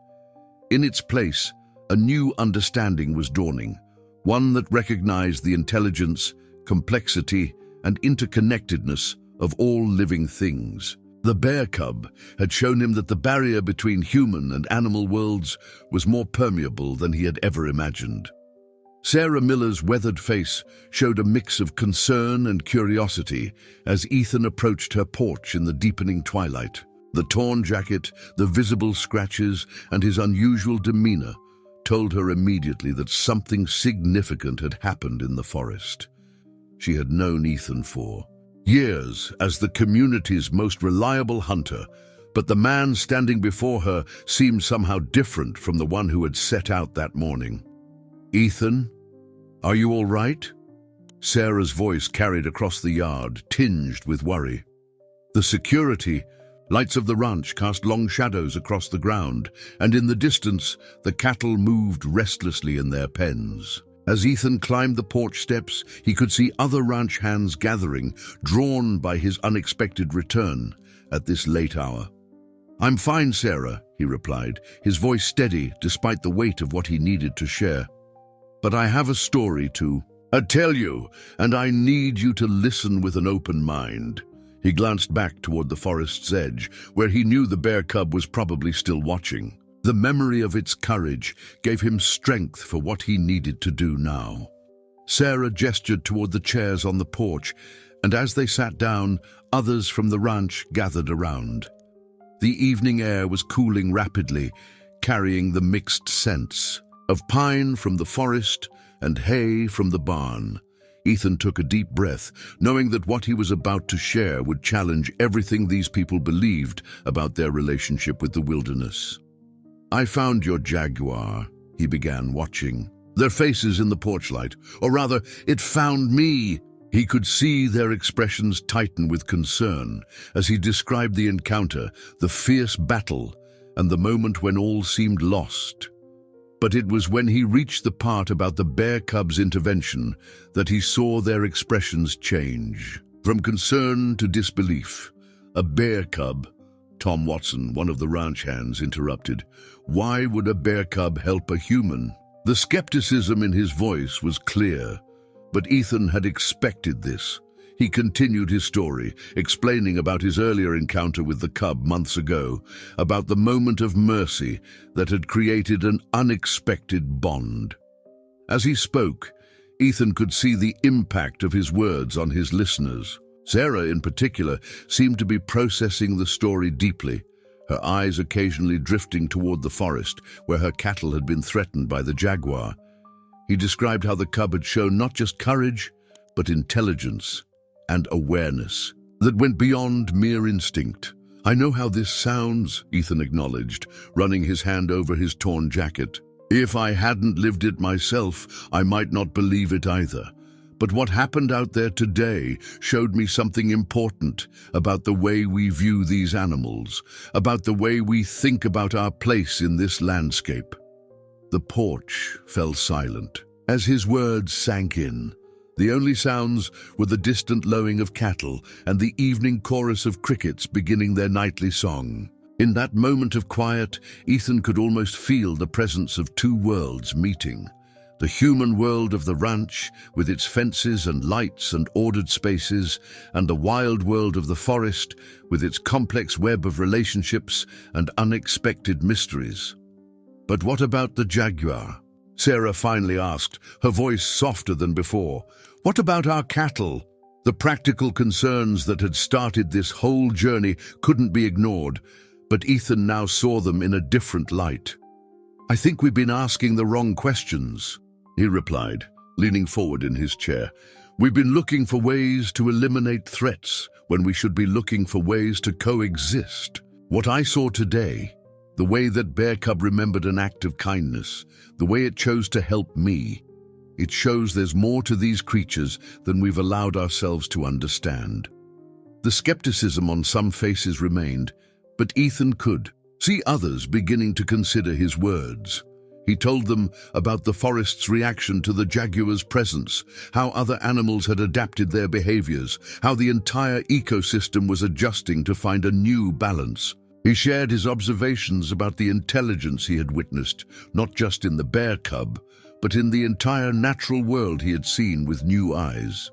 In its place, a new understanding was dawning, one that recognized the intelligence, complexity, and interconnectedness of all living things. The bear cub had shown him that the barrier between human and animal worlds was more permeable than he had ever imagined. Sarah Miller's weathered face showed a mix of concern and curiosity as Ethan approached her porch in the deepening twilight. The torn jacket, the visible scratches, and his unusual demeanor told her immediately that something significant had happened in the forest. She had known Ethan for years as the community's most reliable hunter, but the man standing before her seemed somehow different from the one who had set out that morning. "Ethan?" "Are you all right?" Sarah's voice carried across the yard, tinged with worry. The security lights of the ranch cast long shadows across the ground, and in the distance, the cattle moved restlessly in their pens. As Ethan climbed the porch steps, he could see other ranch hands gathering, drawn by his unexpected return at this late hour. "I'm fine, Sarah," he replied, his voice steady despite the weight of what he needed to share. "But I have a story to tell you, and I need you to listen with an open mind." He glanced back toward the forest's edge, where he knew the bear cub was probably still watching. The memory of its courage gave him strength for what he needed to do now. Sarah gestured toward the chairs on the porch, and as they sat down, others from the ranch gathered around. The evening air was cooling rapidly, carrying the mixed scents of pine from the forest and hay from the barn. Ethan took a deep breath, knowing that what he was about to share would challenge everything these people believed about their relationship with the wilderness. "I found your Jaguar," he began, watching their faces in the porchlight. Or rather, it found me. He could see their expressions tighten with concern as he described the encounter, the fierce battle, and the moment when all seemed lost. But it was when he reached the part about the bear cub's intervention that he saw their expressions change. From concern to disbelief. "A bear cub?" Tom Watson, one of the ranch hands, interrupted. "Why would a bear cub help a human?" The skepticism in his voice was clear, but Ethan had expected this. He continued his story, explaining about his earlier encounter with the cub months ago, about the moment of mercy that had created an unexpected bond. As he spoke, Ethan could see the impact of his words on his listeners. Sarah, in particular, seemed to be processing the story deeply, her eyes occasionally drifting toward the forest, where her cattle had been threatened by the Jaguar. He described how the cub had shown not just courage, but intelligence and awareness that went beyond mere instinct. "I know how this sounds," Ethan acknowledged, running his hand over his torn jacket. "If I hadn't lived it myself, I might not believe it either. But what happened out there today showed me something important about the way we view these animals, about the way we think about our place in this landscape." The porch fell silent as his words sank in. The only sounds were the distant lowing of cattle and the evening chorus of crickets beginning their nightly song. In that moment of quiet, Ethan could almost feel the presence of two worlds meeting. The human world of the ranch, with its fences and lights and ordered spaces, and the wild world of the forest, with its complex web of relationships and unexpected mysteries. "But what about the Jaguar?" Sarah finally asked, her voice softer than before. "What about our cattle?" The practical concerns that had started this whole journey couldn't be ignored, but Ethan now saw them in a different light. "I think we've been asking the wrong questions," he replied, leaning forward in his chair. "We've been looking for ways to eliminate threats when we should be looking for ways to coexist. What I saw today, the way that Bear Cub remembered an act of kindness, the way it chose to help me, it shows there's more to these creatures than we've allowed ourselves to understand." The skepticism on some faces remained, but Ethan could see others beginning to consider his words. He told them about the forest's reaction to the Jaguar's presence, how other animals had adapted their behaviors, how the entire ecosystem was adjusting to find a new balance. He shared his observations about the intelligence he had witnessed, not just in the bear cub, but in the entire natural world he had seen with new eyes.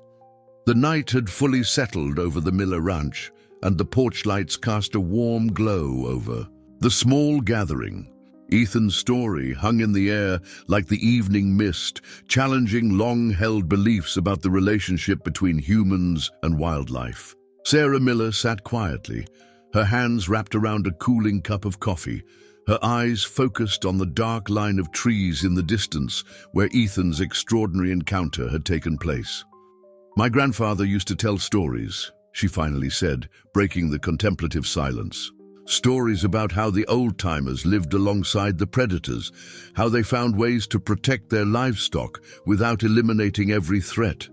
The night had fully settled over the Miller Ranch, and the porch lights cast a warm glow over the small gathering. Ethan's story hung in the air like the evening mist, challenging long-held beliefs about the relationship between humans and wildlife. Sarah Miller sat quietly, her hands wrapped around a cooling cup of coffee, her eyes focused on the dark line of trees in the distance where Ethan's extraordinary encounter had taken place. "My grandfather used to tell stories," she finally said, breaking the contemplative silence. Stories about how the old-timers lived alongside the predators, how they found ways to protect their livestock without eliminating every threat.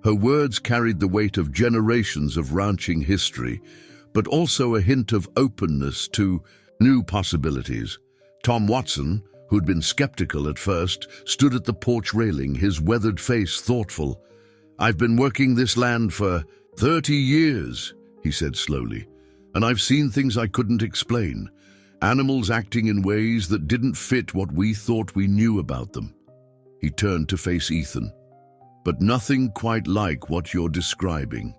Her words carried the weight of generations of ranching history, but also a hint of openness to new possibilities. Tom Watson, who'd been skeptical at first, stood at the porch railing, his weathered face thoughtful. "I've been working this land for 30 years, he said slowly, "and I've seen things I couldn't explain. Animals acting in ways that didn't fit what we thought we knew about them." He turned to face Ethan. "But nothing quite like what you're describing."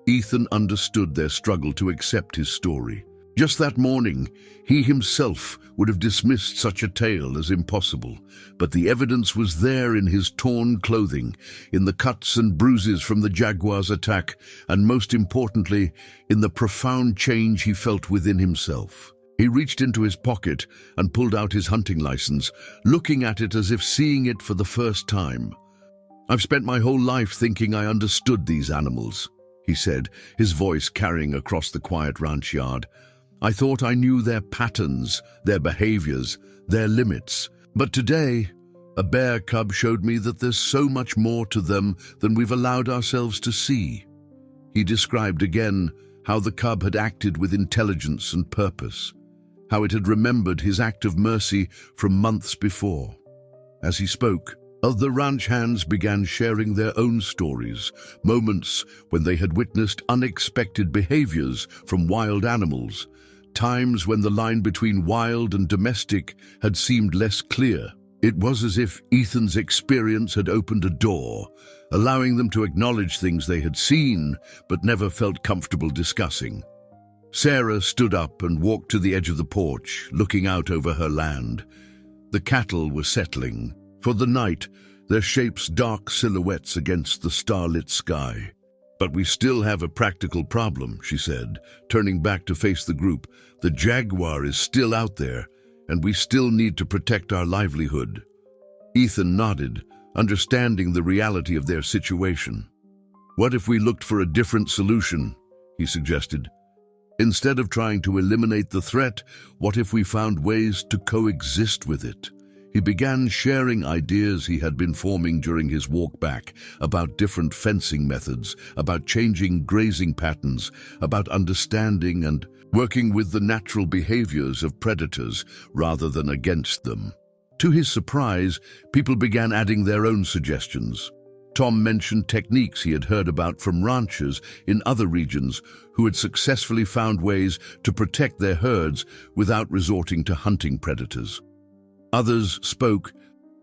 Ethan understood their struggle to accept his story. Just that morning, he himself would have dismissed such a tale as impossible, but the evidence was there in his torn clothing, in the cuts and bruises from the Jaguar's attack, and most importantly, in the profound change he felt within himself. He reached into his pocket and pulled out his hunting license, looking at it as if seeing it for the first time. "I've spent my whole life thinking I understood these animals," he said, his voice carrying across the quiet ranch yard. "I thought I knew their patterns, their behaviors, their limits. But today, a bear cub showed me that there's so much more to them than we've allowed ourselves to see." He described again how the cub had acted with intelligence and purpose, how it had remembered his act of mercy from months before. As he spoke, other ranch hands began sharing their own stories, moments when they had witnessed unexpected behaviors from wild animals, times when the line between wild and domestic had seemed less clear. It was as if Ethan's experience had opened a door, allowing them to acknowledge things they had seen but never felt comfortable discussing. Sarah stood up and walked to the edge of the porch, looking out over her land. The cattle were settling. For the night, their shapes dark silhouettes against the starlit sky. "But we still have a practical problem," she said, turning back to face the group. "The Jaguar is still out there, and we still need to protect our livelihood." Ethan nodded, understanding the reality of their situation. "What if we looked for a different solution?" he suggested. "Instead of trying to eliminate the threat, what if we found ways to coexist with it?" He began sharing ideas he had been forming during his walk back, about different fencing methods, about changing grazing patterns, about understanding and working with the natural behaviors of predators rather than against them. To his surprise, people began adding their own suggestions. Tom mentioned techniques he had heard about from ranchers in other regions who had successfully found ways to protect their herds without resorting to hunting predators. Others spoke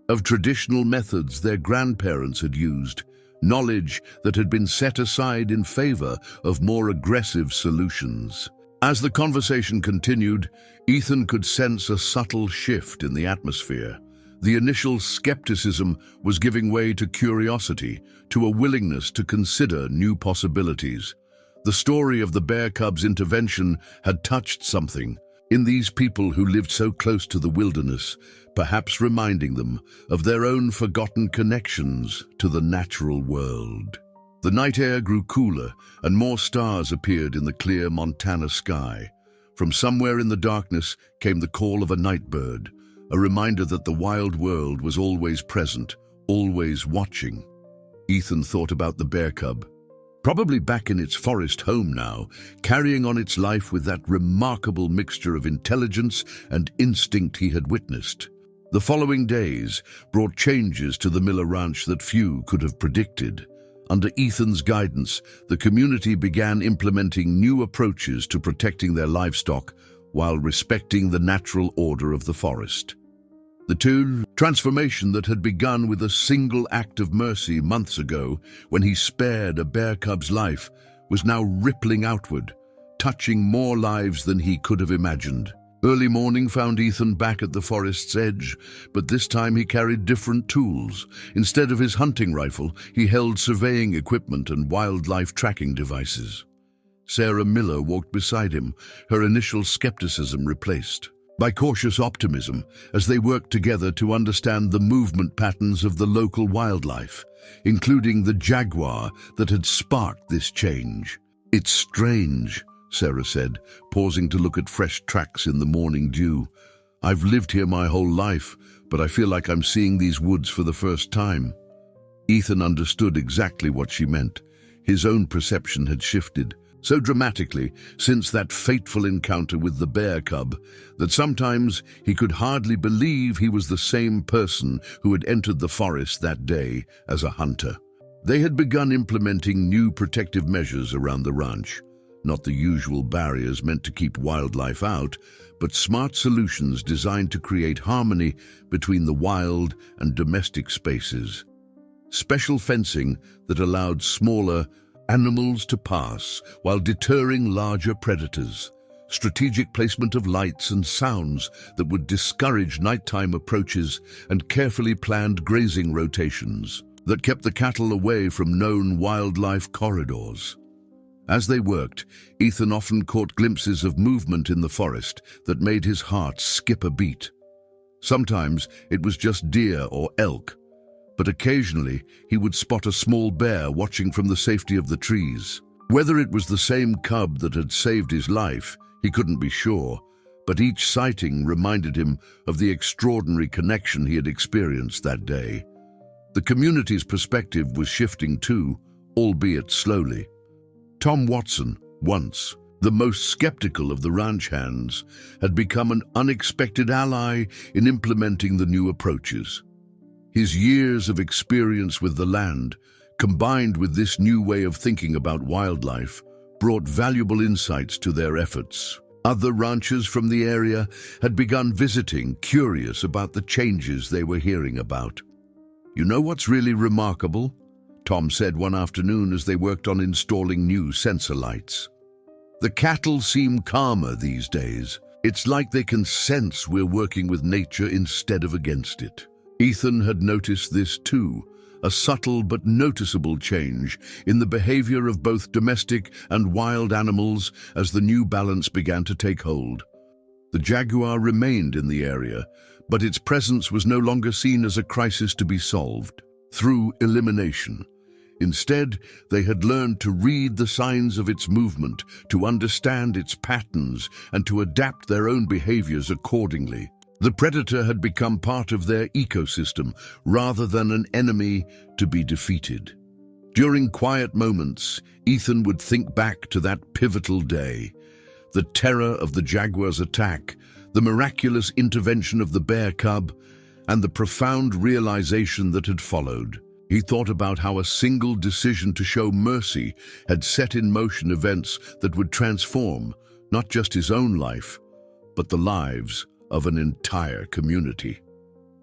of traditional methods their grandparents had used, knowledge that had been set aside in favor of more aggressive solutions. As the conversation continued, Ethan could sense a subtle shift in the atmosphere. The initial skepticism was giving way to curiosity, to a willingness to consider new possibilities. The story of the bear cub's intervention had touched something in these people who lived so close to the wilderness, perhaps reminding them of their own forgotten connections to the natural world. The night air grew cooler, and more stars appeared in the clear Montana sky. From somewhere in the darkness came the call of a night bird, a reminder that the wild world was always present, always watching. Ethan thought about the bear cub, probably back in its forest home now, carrying on its life with that remarkable mixture of intelligence and instinct he had witnessed. The following days brought changes to the Miller Ranch that few could have predicted. Under Ethan's guidance, the community began implementing new approaches to protecting their livestock while respecting the natural order of the forest. The transformation that had begun with a single act of mercy months ago when he spared a bear cub's life was now rippling outward, touching more lives than he could have imagined. Early morning found Ethan back at the forest's edge, but this time he carried different tools. Instead of his hunting rifle, he held surveying equipment and wildlife tracking devices. Sarah Miller walked beside him, her initial skepticism replaced by cautious optimism as they worked together to understand the movement patterns of the local wildlife, including the jaguar that had sparked this change. "It's strange," Sarah said, pausing to look at fresh tracks in the morning dew. "I've lived here my whole life, but I feel like I'm seeing these woods for the first time." Ethan understood exactly what she meant. His own perception had shifted so dramatically since that fateful encounter with the bear cub that sometimes he could hardly believe he was the same person who had entered the forest that day as a hunter. They had begun implementing new protective measures around the ranch. Not the usual barriers meant to keep wildlife out, but smart solutions designed to create harmony between the wild and domestic spaces. Special fencing that allowed smaller animals to pass while deterring larger predators. Strategic placement of lights and sounds that would discourage nighttime approaches, and carefully planned grazing rotations that kept the cattle away from known wildlife corridors. As they worked, Ethan often caught glimpses of movement in the forest that made his heart skip a beat. Sometimes it was just deer or elk, but occasionally he would spot a small bear watching from the safety of the trees. Whether it was the same cub that had saved his life, he couldn't be sure, but each sighting reminded him of the extraordinary connection he had experienced that day. The community's perspective was shifting too, albeit slowly. Tom Watson, once the most skeptical of the ranch hands, had become an unexpected ally in implementing the new approaches. His years of experience with the land, combined with this new way of thinking about wildlife, brought valuable insights to their efforts. Other ranchers from the area had begun visiting, curious about the changes they were hearing about. "You know what's really remarkable?" Tom said one afternoon as they worked on installing new sensor lights. "The cattle seem calmer these days. It's like they can sense we're working with nature instead of against it." Ethan had noticed this too, a subtle but noticeable change in the behavior of both domestic and wild animals as the new balance began to take hold. The jaguar remained in the area, but its presence was no longer seen as a crisis to be solved through elimination. Instead, they had learned to read the signs of its movement, to understand its patterns, and to adapt their own behaviors accordingly. The predator had become part of their ecosystem rather than an enemy to be defeated. During quiet moments, Ethan would think back to that pivotal day. The terror of the jaguar's attack, the miraculous intervention of the bear cub, and the profound realization that had followed. He thought about how a single decision to show mercy had set in motion events that would transform not just his own life, but the lives of an entire community.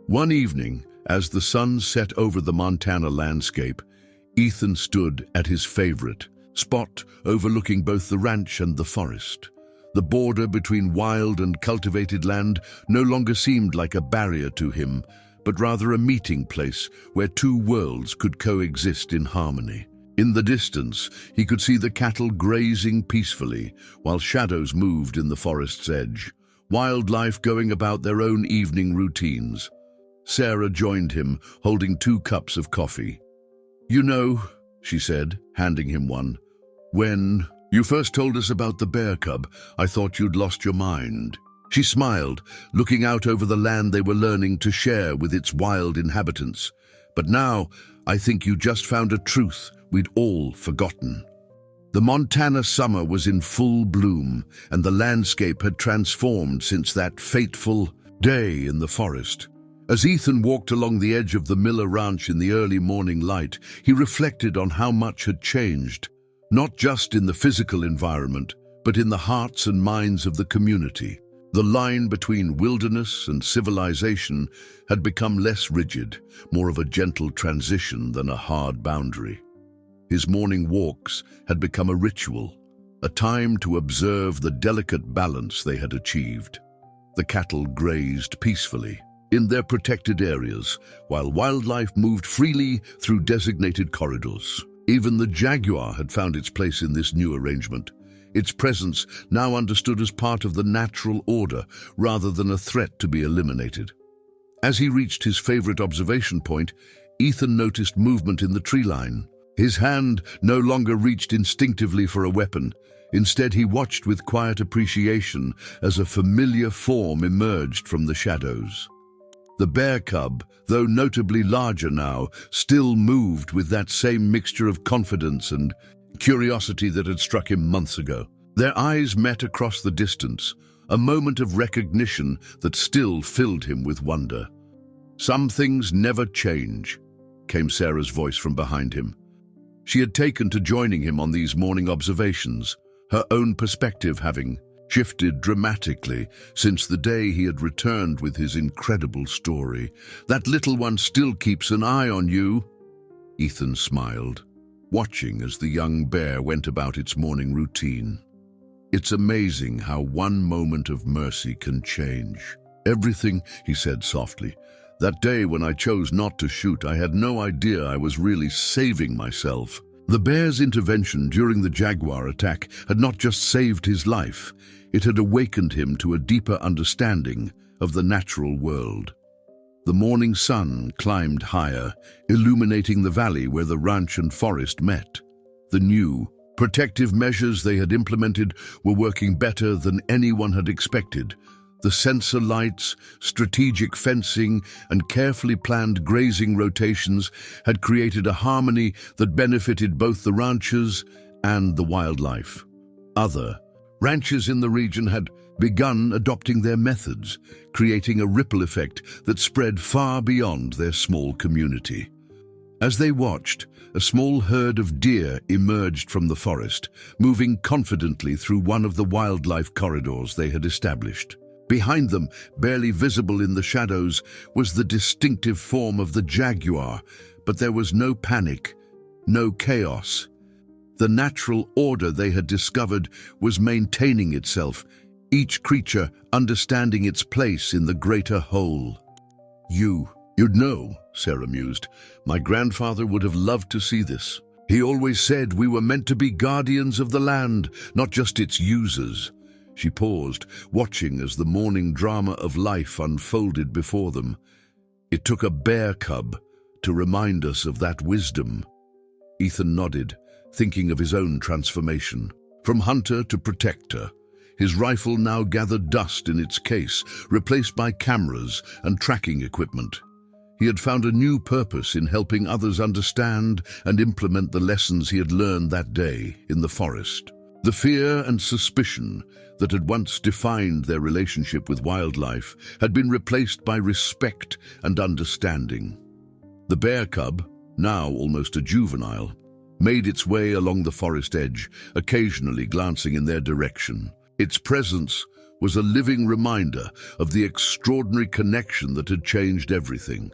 One evening, as the sun set over the Montana landscape, Ethan stood at his favorite spot overlooking both the ranch and the forest. The border between wild and cultivated land no longer seemed like a barrier to him, but rather a meeting place where two worlds could coexist in harmony. In the distance, he could see the cattle grazing peacefully, while shadows moved in the forest's edge, wildlife going about their own evening routines. Sarah joined him, holding 2 cups of coffee. "You know," she said, handing him one, "when you first told us about the bear cub, I thought you'd lost your mind." She smiled, looking out over the land they were learning to share with its wild inhabitants. "But now, I think you just found a truth we'd all forgotten." The Montana summer was in full bloom, and the landscape had transformed since that fateful day in the forest. As Ethan walked along the edge of the Miller Ranch in the early morning light, he reflected on how much had changed, not just in the physical environment, but in the hearts and minds of the community. The line between wilderness and civilization had become less rigid, more of a gentle transition than a hard boundary. His morning walks had become a ritual, a time to observe the delicate balance they had achieved. The cattle grazed peacefully in their protected areas, while wildlife moved freely through designated corridors. Even the jaguar had found its place in this new arrangement, its presence now understood as part of the natural order rather than a threat to be eliminated. As he reached his favorite observation point, Ethan noticed movement in the tree line. His hand no longer reached instinctively for a weapon. Instead, he watched with quiet appreciation as a familiar form emerged from the shadows. The bear cub, though notably larger now, still moved with that same mixture of confidence and curiosity that had struck him months ago. Their eyes met across the distance, a moment of recognition that still filled him with wonder. "Some things never change," came Sarah's voice from behind him. She had taken to joining him on these morning observations, her own perspective having shifted dramatically since the day he had returned with his incredible story. "That little one still keeps an eye on you." Ethan smiled, watching as the young bear went about its morning routine. "It's amazing how one moment of mercy can change everything," he said softly. "That day when I chose not to shoot, I had no idea I was really saving myself." The bear's intervention during the Jaguar attack had not just saved his life, it had awakened him to a deeper understanding of the natural world. The morning sun climbed higher, illuminating the valley where the ranch and forest met. The new, protective measures they had implemented were working better than anyone had expected. The sensor lights, strategic fencing, and carefully planned grazing rotations had created a harmony that benefited both the ranchers and the wildlife. Other ranches in the region had begun adopting their methods, creating a ripple effect that spread far beyond their small community. As they watched, a small herd of deer emerged from the forest, moving confidently through one of the wildlife corridors they had established. Behind them, barely visible in the shadows, was the distinctive form of the jaguar, but there was no panic, no chaos. The natural order they had discovered was maintaining itself, each creature understanding its place in the greater whole. You'd know," Sarah mused. "My grandfather would have loved to see this. He always said we were meant to be guardians of the land, not just its users." She paused, watching as the morning drama of life unfolded before them. "It took a bear cub to remind us of that wisdom." Ethan nodded, thinking of his own transformation. From hunter to protector, his rifle now gathered dust in its case, replaced by cameras and tracking equipment. He had found a new purpose in helping others understand and implement the lessons he had learned that day in the forest. The fear and suspicion that had once defined their relationship with wildlife had been replaced by respect and understanding. The bear cub, now almost a juvenile, made its way along the forest edge, occasionally glancing in their direction. Its presence was a living reminder of the extraordinary connection that had changed everything.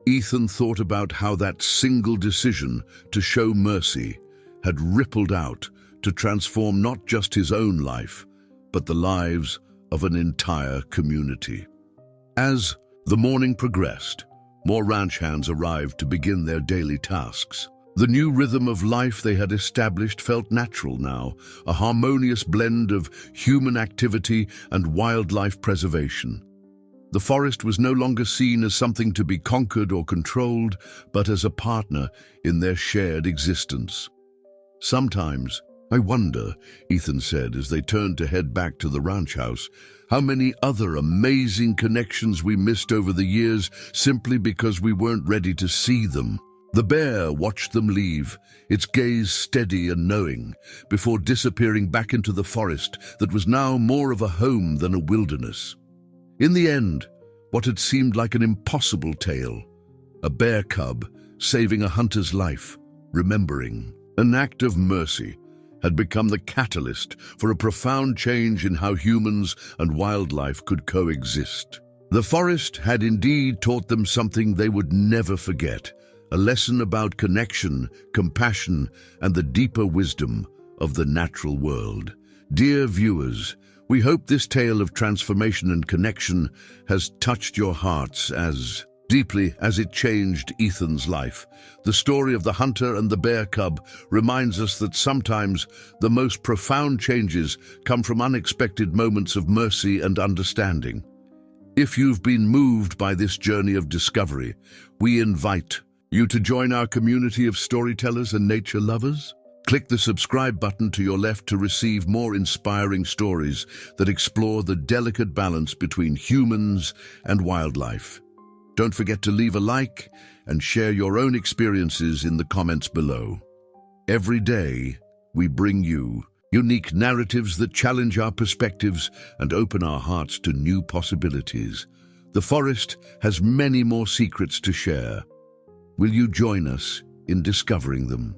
Ethan thought about how that single decision to show mercy had rippled out to transform not just his own life, but the lives of an entire community. As the morning progressed, more ranch hands arrived to begin their daily tasks. The new rhythm of life they had established felt natural now, a harmonious blend of human activity and wildlife preservation. The forest was no longer seen as something to be conquered or controlled, but as a partner in their shared existence. "Sometimes I wonder," Ethan said as they turned to head back to the ranch house, "how many other amazing connections we missed over the years simply because we weren't ready to see them." The bear watched them leave, its gaze steady and knowing, before disappearing back into the forest that was now more of a home than a wilderness. In the end, what had seemed like an impossible tale, a bear cub saving a hunter's life, remembering, an act of mercy, had become the catalyst for a profound change in how humans and wildlife could coexist. The forest had indeed taught them something they would never forget, a lesson about connection, compassion, and the deeper wisdom of the natural world. Dear viewers, we hope this tale of transformation and connection has touched your hearts as deeply as it changed Ethan's life. The story of the hunter and the bear cub reminds us that sometimes the most profound changes come from unexpected moments of mercy and understanding. If you've been moved by this journey of discovery, we invite you to join our community of storytellers and nature lovers. Click the subscribe button to your left to receive more inspiring stories that explore the delicate balance between humans and wildlife. Don't forget to leave a like and share your own experiences in the comments below. Every day, we bring you unique narratives that challenge our perspectives and open our hearts to new possibilities. The forest has many more secrets to share. Will you join us in discovering them?